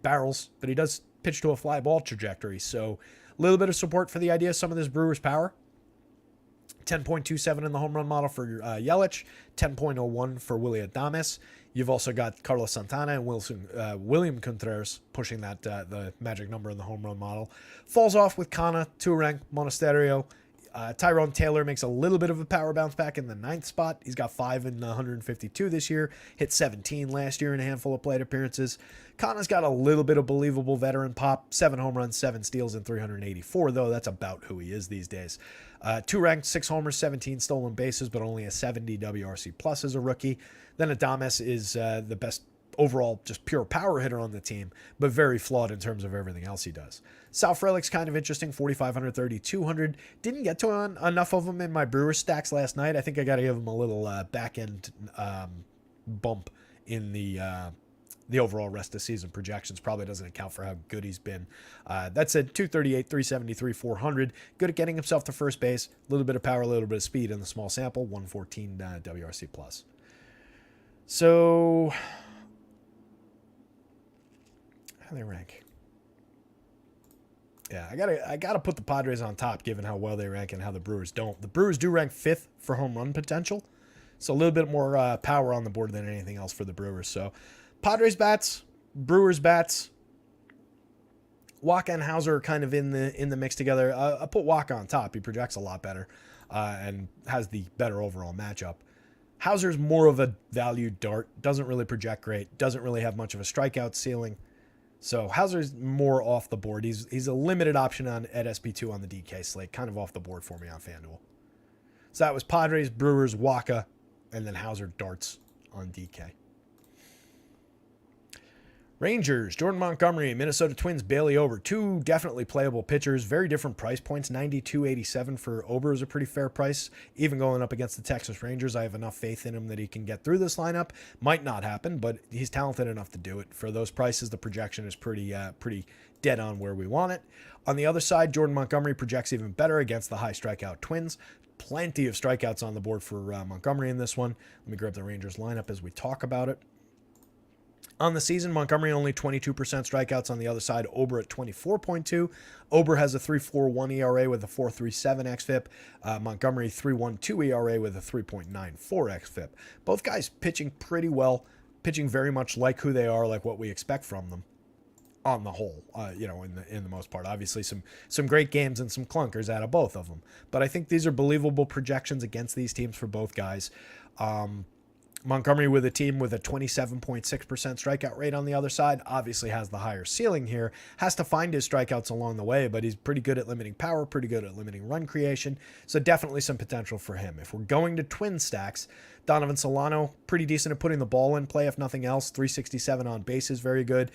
barrels, but he does pitch to a fly ball trajectory, so a little bit of support for the idea of some of this Brewers power. 10.27 in the home run model for Yelich, 10.01 for Willy Adames. You've also got Carlos Santana and William Contreras pushing that the magic number in the home run model. Falls off with Kana, Turang, Monasterio. Tyrone Taylor makes a little bit of a power bounce back in the 9th spot. He's got 5 in 152 this year, hit 17 last year in a handful of plate appearances. Connor's got a little bit of believable veteran pop, 7 home runs, 7 steals in 384, though that's about who he is these days. 2 ranked, 6 homers, 17 stolen bases, but only a 70 WRC plus as a rookie. Then Adames is the best overall just pure power hitter on the team, but very flawed in terms of everything else he does. Sal Frelick's kind of interesting, 4,500, 3,200. Didn't get to enough of them in my Brewers stacks last night. I think I got to give him a little back-end bump in the overall rest of season projections. Probably doesn't account for how good he's been. That said, 238, 373, 400. Good at getting himself to first base. A little bit of power, a little bit of speed in the small sample. 114 WRC plus. So how do they rank? Yeah, I gotta put the Padres on top given how well they rank and how the Brewers don't. The Brewers do rank 5th for home run potential, so a little bit more power on the board than anything else for the Brewers. So Padres bats, Brewers bats, Wacha and Hauser are kind of in the mix together. I put Wacha on top. He projects a lot better and has the better overall matchup. Hauser's more of a value dart, doesn't really project great, doesn't really have much of a strikeout ceiling. So Hauser's more off the board. He's a limited option at SP2 on the DK slate, kind of off the board for me on FanDuel. So that was Padres, Brewers, Wacha, and then Hauser darts on DK. Rangers, Jordan Montgomery, Minnesota Twins, Bailey Ober. 2 definitely playable pitchers. Very different price points. 92.87 for Ober is a pretty fair price. Even going up against the Texas Rangers, I have enough faith in him that he can get through this lineup. Might not happen, but he's talented enough to do it. For those prices, the projection is pretty dead on where we want it. On the other side, Jordan Montgomery projects even better against the high strikeout Twins. Plenty of strikeouts on the board for Montgomery in this one. Let me grab the Rangers lineup as we talk about it. On the season, Montgomery only 22% strikeouts. On the other side, Ober at 24.2. Ober has a 3.41 ERA with a 4.37 xFIP. Montgomery 3.12 ERA with a 3.94 xFIP. Both guys pitching pretty well, pitching very much like who they are, like what we expect from them on the whole, in the most part. Obviously, some great games and some clunkers out of both of them. But I think these are believable projections against these teams for both guys. Montgomery with a team with a 27.6% strikeout rate on the other side obviously has the higher ceiling here, has to find his strikeouts along the way, but he's pretty good at limiting power, pretty good at limiting run creation, so definitely some potential for him. If we're going to twin stacks, Donovan Solano, pretty decent at putting the ball in play, if nothing else. 367 on bases, very good.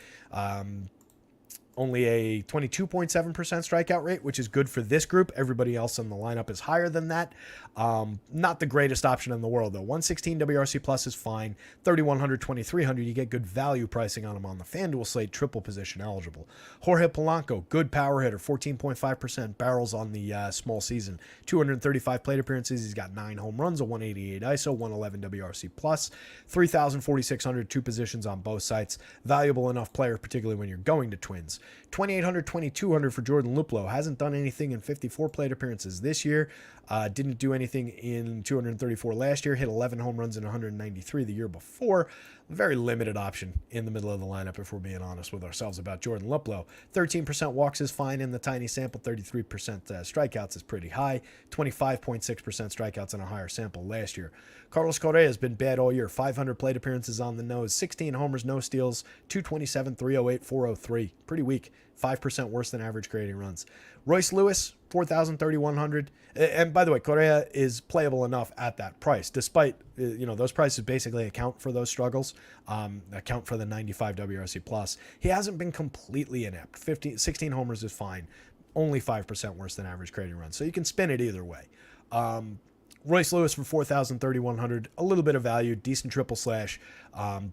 Only a 22.7% strikeout rate, which is good for this group. Everybody else in the lineup is higher than that. Not the greatest option in the world, though. 116 WRC plus is fine. 3,100, 2,300, you get good value pricing on him on the FanDuel slate, triple position eligible. Jorge Polanco, good power hitter, 14.5% barrels on the small season. 235 plate appearances. He's got 9 home runs, a 188 ISO, 111 WRC plus. 3,000, 4,600, 2 positions on both sites. Valuable enough player, particularly when you're going to twins. 2,800, 2,200 for Jordan Luplow. Hasn't done anything in 54 plate appearances this year. Didn't do anything in 234 last year. Hit 11 home runs in 193 the year before. Very limited option in the middle of the lineup, if we're being honest with ourselves about Jordan Luplow. 13% walks is fine in the tiny sample. 33% strikeouts is pretty high. 25.6% strikeouts in a higher sample last year. Carlos Correa has been bad all year. 500 plate appearances on the nose. 16 homers, no steals. 227, 308, 403. Pretty weak. 5% worse than average creating runs. Royce Lewis, 4,000, 3,100. And by the way, Correa is playable enough at that price, despite, those prices basically account for those struggles, account for the 95 WRC plus. He hasn't been completely inept. 16 homers is fine. Only 5% worse than average creating runs. So you can spin it either way. Royce Lewis for 4,000, 3,100, a little bit of value, decent triple slash,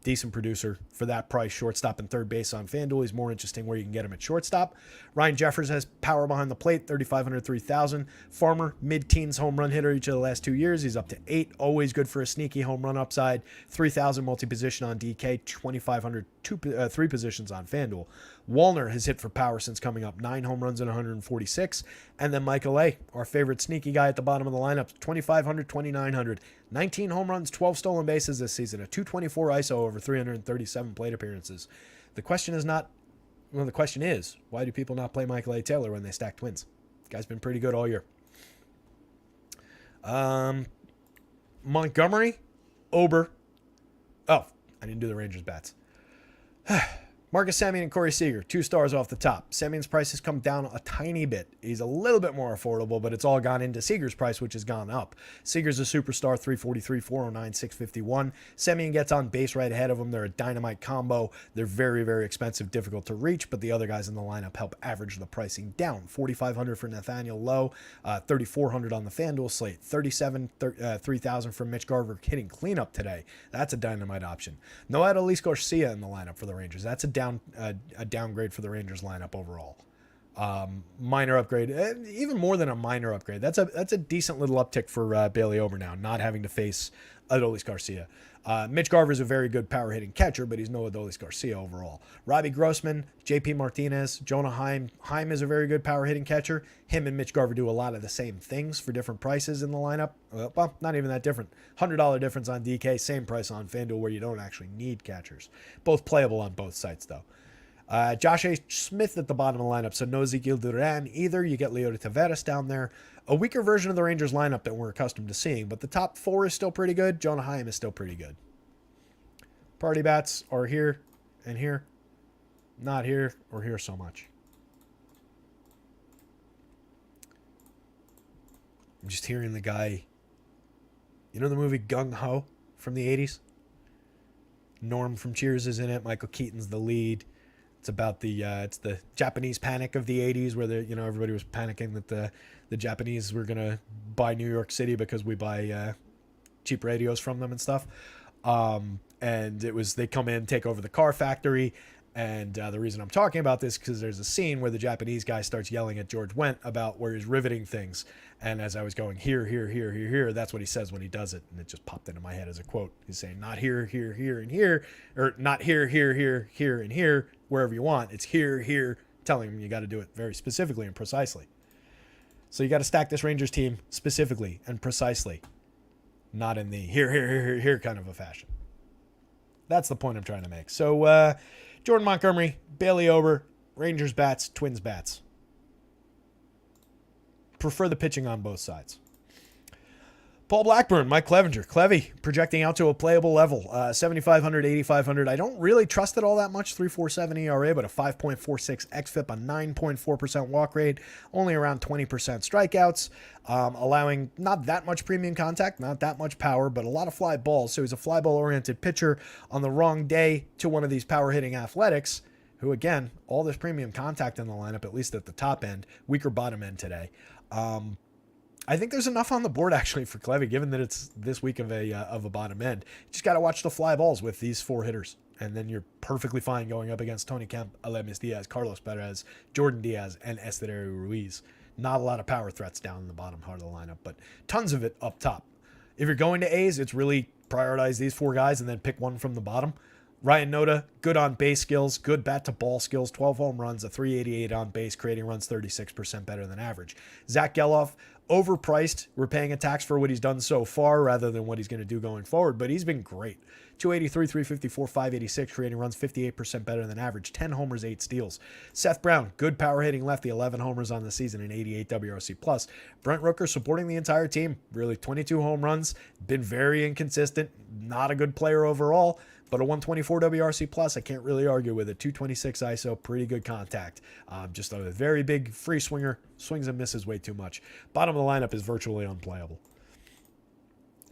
decent producer for that price. Shortstop and third base on FanDuel. He's more interesting where you can get him at shortstop. Ryan Jeffers has power behind the plate, 3,500, 3,000. Farmer, mid-teens home run hitter each of the last 2 years. He's up to 8, always good for a sneaky home run upside. 3,000 multi-position on DK, 2,500, 3 positions on FanDuel. Wallner has hit for power since coming up, 9 home runs in 146. And then Michael A., our favorite sneaky guy at the bottom of the lineup, 2,500, 2,900. 19 home runs, 12 stolen bases this season, a 224 ISO over 337 plate appearances. The question is, why do people not play Michael A. Taylor when they stack twins? The guy's been pretty good all year. Montgomery, Ober. Oh, I didn't do the Rangers bats. Marcus Semien and Corey Seager, 2 stars off the top. Semien's price has come down a tiny bit. He's a little bit more affordable, but it's all gone into Seager's price, which has gone up. Seager's a superstar, 343, 409, 651. Semien gets on base right ahead of him. They're a dynamite combo. They're very, very expensive, difficult to reach, but the other guys in the lineup help average the pricing down. 4,500 for Nathaniel Lowe, 3,400 on the FanDuel slate, 3,000 for Mitch Garver hitting cleanup today. That's a dynamite option. No Adolis Garcia in the lineup for the Rangers. That's a downgrade for the Rangers lineup overall. Minor upgrade, even more than a minor upgrade. That's a decent little uptick for Bailey Ober now, not having to face Adolis Garcia. Mitch Garver is a very good power hitting catcher, but he's no Adolis Garcia overall. Robbie Grossman, JP Martinez, Jonah Heim. Heim is a very good power hitting catcher. Him and Mitch Garver do a lot of the same things for different prices in the lineup. Well, not even that different. $100 difference on DK, same price on FanDuel where you don't actually need catchers. Both playable on both sites though. Josh A. Smith at the bottom of the lineup, so no Ezequiel Duran either. You get Leody Taveras down there. A weaker version of the Rangers lineup that we're accustomed to seeing, but the top 4 is still pretty good. Jonah Heim is still pretty good. Party bats are here and here. Not here or here so much. I'm just hearing the guy. You know the movie Gung Ho from the 80s? Norm from Cheers is in it. Michael Keaton's the lead. It's about it's the Japanese panic of the 80s where everybody was panicking that the Japanese were going to buy New York City because we buy cheap radios from them and stuff. And it was, they come in, take over the car factory. And the reason I'm talking about this because there's a scene where the Japanese guy starts yelling at George Wendt about where he's riveting things. And as I was going here, that's what he says when he does it. And it just popped into my head as a quote. He's saying, not here, and here, or not here, and here, wherever you want. It's here, telling him you got to do it very specifically and precisely. So you got to stack this Rangers team specifically and precisely, not in the here kind of a fashion. That's the point I'm trying to make. So Jordan Montgomery, Bailey Ober, Rangers bats, Twins bats. Prefer the pitching on both sides. Paul Blackburn, Mike Clevenger. Clevy projecting out to a playable level. 7,500, 8,500. I don't really trust it all that much. 3.47 ERA, but a 5.46 xFIP, a 9.4% walk rate, only around 20% strikeouts, allowing not that much premium contact, not that much power, but a lot of fly balls. So he's a fly ball-oriented pitcher on the wrong day to one of these power-hitting athletics, who, again, all this premium contact in the lineup, at least at the top end, weaker bottom end today. I think there's enough on the board actually for Clevy, given that it's this week of a bottom end. You just got to watch the fly balls with these 4 hitters, and then you're perfectly fine going up against Tony Kemp, Aledmys Diaz, Carlos Perez, Jordan Diaz, and Esteury Ruiz. Not a lot of power threats down in the bottom part of the lineup, but tons of it up top. If you're going to A's, it's really prioritize these 4 guys and then pick one from the bottom. Ryan Noda, good on base skills, good bat to ball skills, 12 home runs, a 388 on base, creating runs 36% better than average. Zach Geloff, overpriced. We're paying a tax for what he's done so far rather than what he's going to do going forward, but he's been great. 283, 354, 586, creating runs 58% better than average, 10 homers, 8 steals. Seth Brown, good power hitting lefty, 11 homers on the season and 88 WRC+. Brent Rooker supporting the entire team, really 22 home runs, been very inconsistent, not a good player overall, but a 124 WRC+, I can't really argue with it. 226 ISO, pretty good contact. Just a very big free swinger, swings and misses way too much. Bottom of the lineup is virtually unplayable.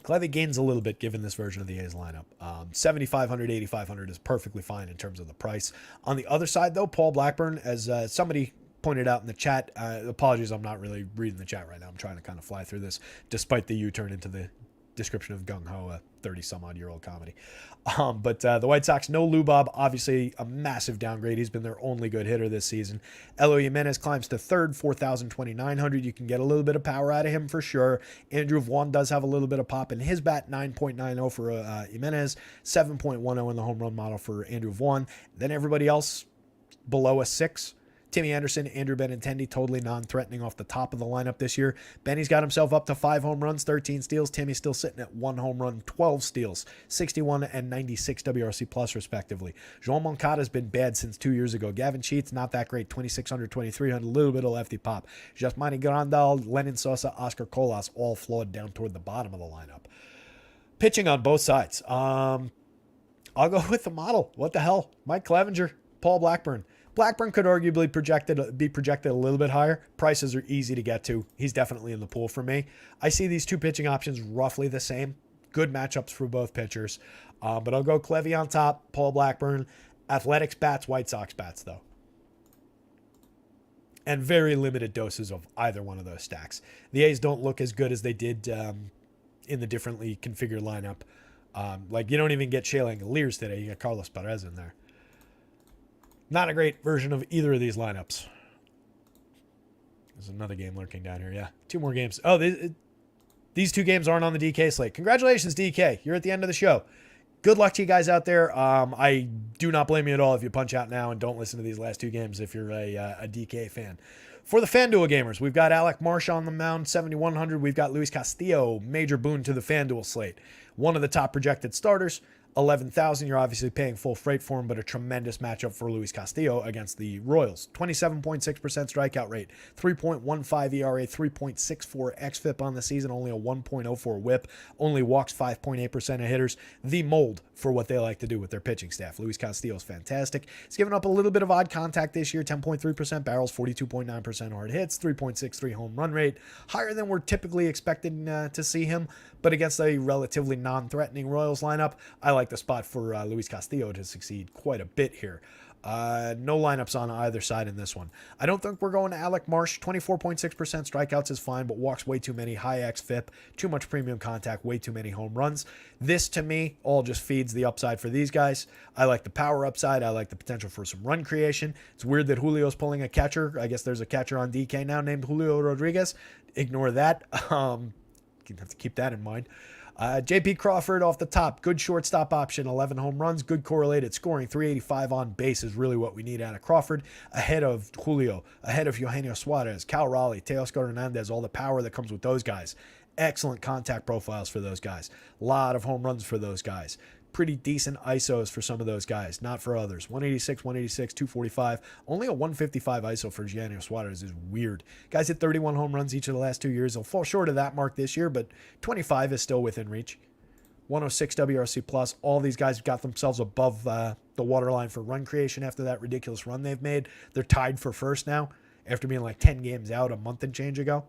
Clevy gains a little bit given this version of the A's lineup. 7,500, 8,500 is perfectly fine in terms of the price. On the other side, though, Paul Blackburn, as somebody pointed out in the chat, apologies, I'm not really reading the chat right now. I'm trying to kind of fly through this, despite the U-turn into the description of Gung Ho, a 30-some-odd-year-old comedy. But the White Sox, no Lou Bob, obviously a massive downgrade. He's been their only good hitter this season. Eloy Jimenez climbs to third, 4,000, 2,900. You can get a little bit of power out of him for sure. Andrew Vaughn does have a little bit of pop in his bat, 9.90 for Jimenez, 7.10 in the home run model for Andrew Vaughn. Then everybody else below a 6. Timmy Anderson, Andrew Benintendi, totally non-threatening off the top of the lineup this year. Benny's got himself up to 5 home runs, 13 steals. Timmy's still sitting at 1 home run, 12 steals, 61 and 96 WRC plus respectively. Joel Moncada's been bad since 2 years ago. Gavin Sheets, not that great, 2,600, 2,300, a little bit of lefty pop. Jasmani Grandal, Lennon Sosa, Oscar Colas, all flawed down toward the bottom of the lineup. Pitching on both sides. I'll go with the model. What the hell? Mike Clevenger, Paul Blackburn. Blackburn could arguably be projected a little bit higher. Prices are easy to get to. He's definitely in the pool for me. I see these two pitching options roughly the same. Good matchups for both pitchers. But I'll go Clevy on top, Paul Blackburn. Athletics bats, White Sox bats, though. And very limited doses of either one of those stacks. The A's don't look as good as they did in the differently configured lineup. Like, you don't even get Shea Langoliers today. You got Carlos Perez in there. Not a great version of either of these lineups. There's another game lurking down here. Yeah, 2 more games. Oh, these 2 games aren't on the DK slate. Congratulations, DK. You're at the end of the show. Good luck to you guys out there. I do not blame you at all if you punch out now and don't listen to these last 2 games if you're a DK fan. For the FanDuel gamers, we've got Alec Marsh on the mound, 7,100. We've got Luis Castillo, major boon to the FanDuel slate. One of the top projected starters. 11,000. You're obviously paying full freight for him, but a tremendous matchup for Luis Castillo against the Royals. 27.6% strikeout rate, 3.15 ERA, 3.64 xFIP on the season, only a 1.04 whip, only walks 5.8% of hitters. The mold for what they like to do with their pitching staff. Luis Castillo is fantastic. He's given up a little bit of odd contact this year, 10.3% barrels, 42.9% hard hits, 3.63 home run rate, higher than we're typically expecting to see him. But against a relatively non-threatening Royals lineup, I like the spot for Luis Castillo to succeed quite a bit here. No lineups on either side in this one. I don't think we're going to Alec Marsh. 24.6% strikeouts is fine, but walks way too many, high xFIP, too much premium contact, way too many home runs. This, to me, all just feeds the upside for these guys. I like the power upside. I like the potential for some run creation. It's weird that Julio's pulling a catcher. I guess there's a catcher on DK now named Julio Rodriguez. Ignore that. You have to keep that in mind. JP Crawford off the top. Good shortstop option. 11 home runs. Good correlated scoring. 385 on base is really what we need out of Crawford. Ahead of Julio. Ahead of Eugenio Suarez. Cal Raleigh. Teoscar Hernandez. All the power that comes with those guys. Excellent contact profiles for those guys. A lot of home runs for those guys. Pretty decent ISOs for some of those guys, not for others. 186, 186, 245. Only a 155 ISO for Eugenio Suarez is weird. Guys hit 31 home runs each of the last 2 years. They'll fall short of that mark this year, but 25 is still within reach. 106 WRC plus. All these guys got themselves above the waterline for run creation after that ridiculous run they've made. They're tied for first now after being like 10 games out a month and change ago.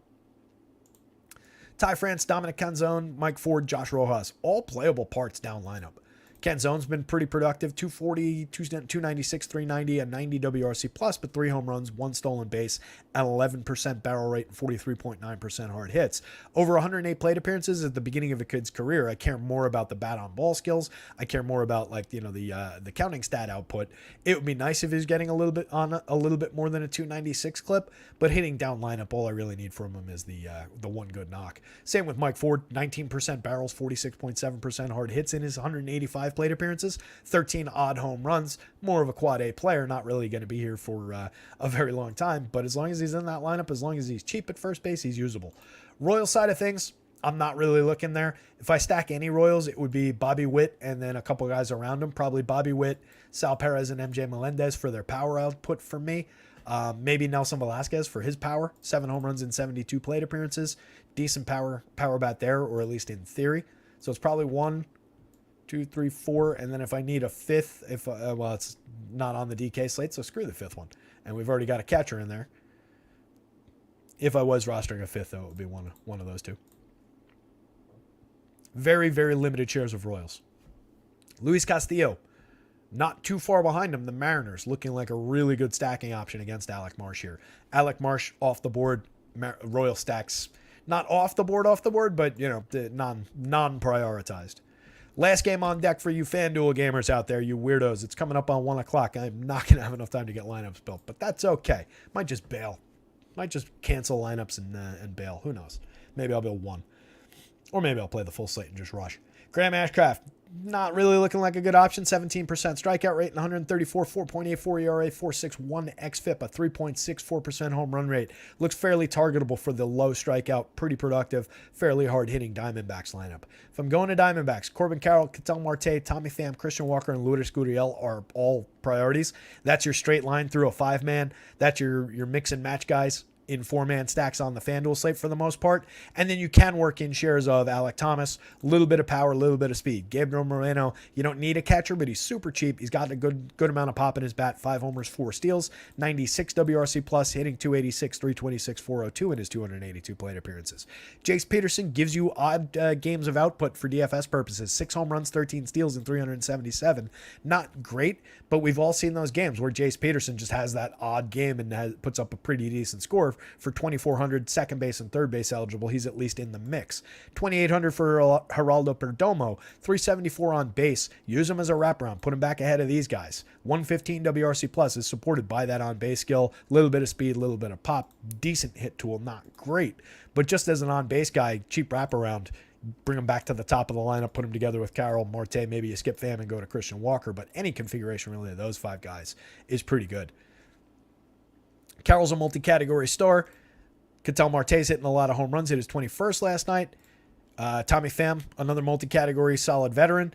Ty France, Dominic Canzone, Mike Ford, Josh Rojas. All playable parts down lineup. Canzone's been pretty productive, 240, 296, 390, a 90 WRC plus, but 3 home runs, 1 stolen base, an 11% barrel rate, and 43.9% hard hits. Over 108 plate appearances at the beginning of a kid's career. I care more about the bat on ball skills. I care more about the counting stat output. It would be nice if he was getting a little bit more than a 296 clip, but hitting down lineup, all I really need from him is the one good knock. Same with Mike Ford, 19% barrels, 46.7% hard hits in his 185 plate appearances, 13 odd home runs, more of a quad A player, not really going to be here for a very long time, but as long as he's in that lineup, as long as he's cheap at first base, he's usable. Royal side of things, I'm not really looking there. If I stack any Royals, it would be Bobby Witt and then a couple guys around him, probably Bobby Witt, Sal Perez, and MJ Melendez for their power output for me. Maybe Nelson Velasquez for his power, 7 home runs in 72 plate appearances, decent power bat there, or at least in theory. So it's probably 1, 2, 3, 4, and then if I need a 5th, it's not on the DK slate, so screw the 5th one. And we've already got a catcher in there. If I was rostering a 5th, though, it would be one of those two. Very, very limited shares of Royals. Luis Castillo, not too far behind him, the Mariners, looking like a really good stacking option against Alec Marsh here. Alec Marsh off the board, Royal stacks not off the board, but non-prioritized. Last game on deck for you FanDuel gamers out there, you weirdos. It's coming up on 1 o'clock. I'm not going to have enough time to get lineups built, but that's okay. Might just bail. Might just cancel lineups and bail. Who knows? Maybe I'll build one. Or maybe I'll play the full slate and just rush. Graham Ashcraft, not really looking like a good option. 17% strikeout rate and 134, 4.84 ERA, 4.61 xFIP, a 3.64% home run rate. Looks fairly targetable for the low strikeout, pretty productive, fairly hard-hitting Diamondbacks lineup. If I'm going to Diamondbacks, Corbin Carroll, Ketel Marte, Tommy Pham, Christian Walker, and Lourdes Gurriel are all priorities. That's your straight line through a 5-man. That's your mix and match guys in 4-man stacks on the FanDuel slate for the most part. And then you can work in shares of Alek Thomas, a little bit of power, a little bit of speed. Gabriel Moreno, you don't need a catcher, but he's super cheap. He's got a good amount of pop in his bat, 5 homers, 4 steals, 96 WRC plus, hitting 286, 326, 402 in his 282 plate appearances. Jace Peterson gives you odd games of output for DFS purposes. 6 home runs, 13 steals, and 377. Not great, but we've all seen those games where Jace Peterson just has that odd game and puts up a pretty decent score. For 2,400, second base and third base eligible. He's at least in the mix. 2,800 for Geraldo Perdomo. 374 on base. Use him as a wraparound. Put him back ahead of these guys. 115 WRC plus is supported by that on base skill. A little bit of speed, a little bit of pop. Decent hit tool. Not great, but just as an on base guy, cheap wraparound. Bring him back to the top of the lineup, put him together with Carroll, Marte, maybe you skip Pham and go to Christian Walker, but any configuration really of those 5 guys is pretty good. Carroll's a multi-category star. Ketel Marte's hitting a lot of home runs. Hit his 21st last night. Tommy Pham, another multi-category solid veteran.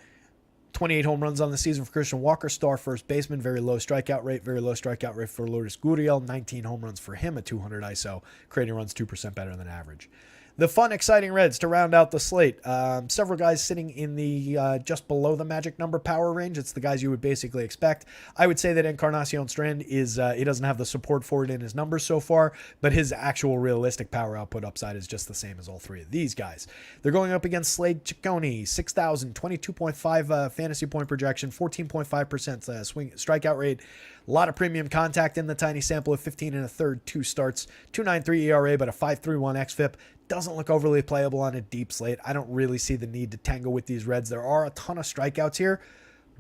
28 home runs on the season for Christian Walker, star first baseman. Very low strikeout rate. Very low strikeout rate for Lourdes Gurriel. 19 home runs for him at 200 ISO. Creating runs 2% better than average. The fun, exciting Reds to round out the slate. Several guys sitting in the just below the magic number power range. It's the guys you would basically expect. I would say that Encarnacion Strand is he doesn't have the support for it in his numbers so far, but his actual realistic power output upside is just the same as all 3 of these guys. They're going up against Slade Ciccone, 6,000, 22.5 fantasy point projection, 14.5% swing strikeout rate. A lot of premium contact in the tiny sample of 15 and a third, 2 starts, 2.93 ERA, but a 5.31 xFIP. Doesn't look overly playable on a deep slate. I don't really see the need to tangle with these Reds. There are a ton of strikeouts here,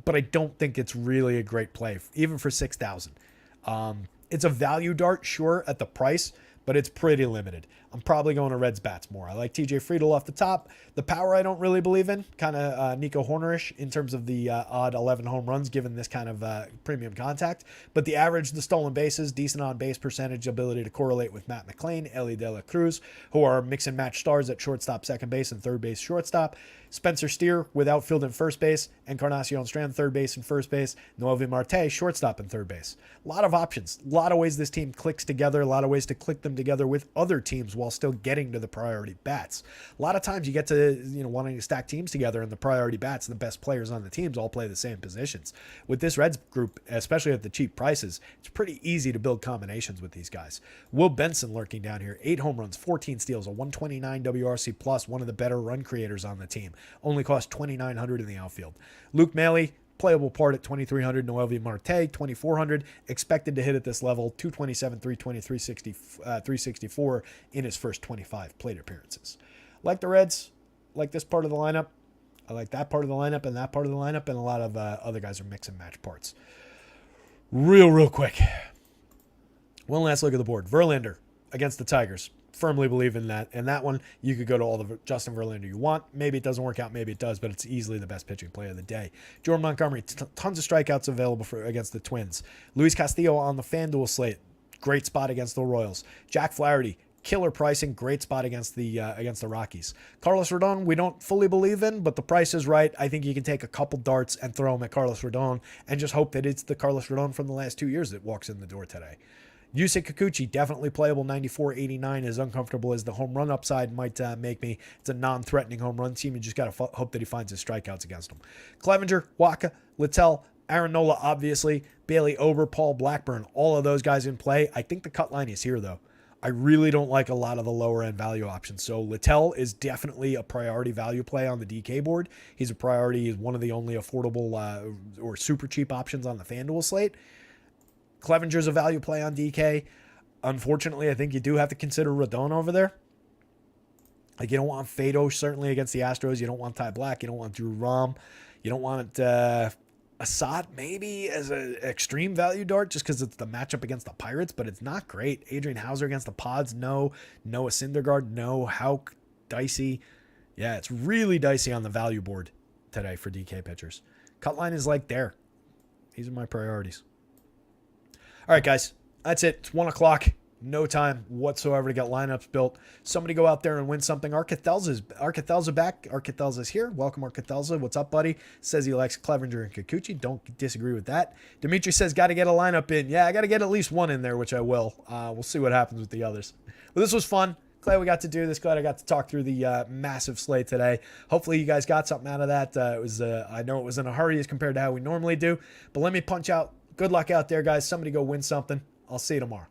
but I don't think it's really a great play, even for 6,000. It's a value dart, sure, at the price, but it's pretty limited. I'm probably going to Reds bats more. I like TJ Friedl off the top. The power I don't really believe in, kind of Nico Hornerish in terms of the odd 11 home runs given this kind of premium contact. But the average, the stolen bases, decent on base percentage, ability to correlate with Matt McClain, Ellie De La Cruz, who are mix and match stars at shortstop, second base, and third base, shortstop. Spencer Steer with outfield and first base, Encarnacion Strand, third base and first base, Noelvi Marte, shortstop and third base. A lot of options, a lot of ways this team clicks together, a lot of ways to click them together with other teams while still getting to the priority bats. A lot of times you get to, wanting to stack teams together and the priority bats, the best players on the teams all play the same positions. With this Reds group, especially at the cheap prices, it's pretty easy to build combinations with these guys. Will Benson lurking down here, 8 home runs, 14 steals, a 129 WRC plus, one of the better run creators on the team. Only cost $2,900 in the outfield. Luke Maile, playable part at $2,300. Noelvi Marte, $2,400. Expected to hit at this level, 227, 320, 364 in his first 25 plate appearances. Like the Reds, like this part of the lineup. I like that part of the lineup and that part of the lineup, and a lot of other guys are mix and match parts. Real quick. One last look at the board. Verlander against the Tigers. Firmly believe in that. And that one, you could go to all the Justin Verlander you want. Maybe it doesn't work out. Maybe it does, but it's easily the best pitching play of the day. Jordan Montgomery, tons of strikeouts available against the Twins. Luis Castillo on the FanDuel slate. Great spot against the Royals. Jack Flaherty, killer pricing, great spot against the Rockies. Carlos Rodon, we don't fully believe in, but the price is right. I think you can take a couple darts and throw them at Carlos Rodon and just hope that it's the Carlos Rodon from the last 2 years that walks in the door today. Yusei Kikuchi, definitely playable, 94.89, as uncomfortable as the home run upside might make me. It's a non-threatening home run team. You just got to hope that he finds his strikeouts against them. Clevenger, Waka, Littell, Aaron Nola, obviously, Bailey Ober, Paul Blackburn, all of those guys in play. I think the cut line is here, though. I really don't like a lot of the lower-end value options. So Littell is definitely a priority value play on the DK board. He's a priority. He's one of the only affordable or super cheap options on the FanDuel slate. Clevenger's a value play on DK. Unfortunately, I think you do have to consider Rodon over there. Like, you don't want Fado, certainly, against the Astros. You don't want Ty Black. You don't want Drew Rom. You don't want Assad, maybe, as an extreme value dart, just because it's the matchup against the Pirates, but it's not great. Adrian Hauser against the Pods, no. Noah Syndergaard, no. Houck, dicey. Yeah, it's really dicey on the value board. today for DK pitchers. Cut line is like there. These are my priorities. All right, guys. That's it. It's 1 o'clock. No time whatsoever to get lineups built. Somebody go out there and win something. Arcathelza back. Arcathelza's here. Welcome, Arcathelza. What's up, buddy? Says he likes Clevenger and Kikuchi. Don't disagree with that. Dimitri says, got to get a lineup in. Yeah, I got to get at least one in there, which I will. We'll see what happens with the others. Well, this was fun. Glad we got to do this. Glad I got to talk through the massive slate today. Hopefully you guys got something out of that. I know it was in a hurry as compared to how we normally do, but let me punch out. Good luck out there, guys. Somebody go win something. I'll see you tomorrow.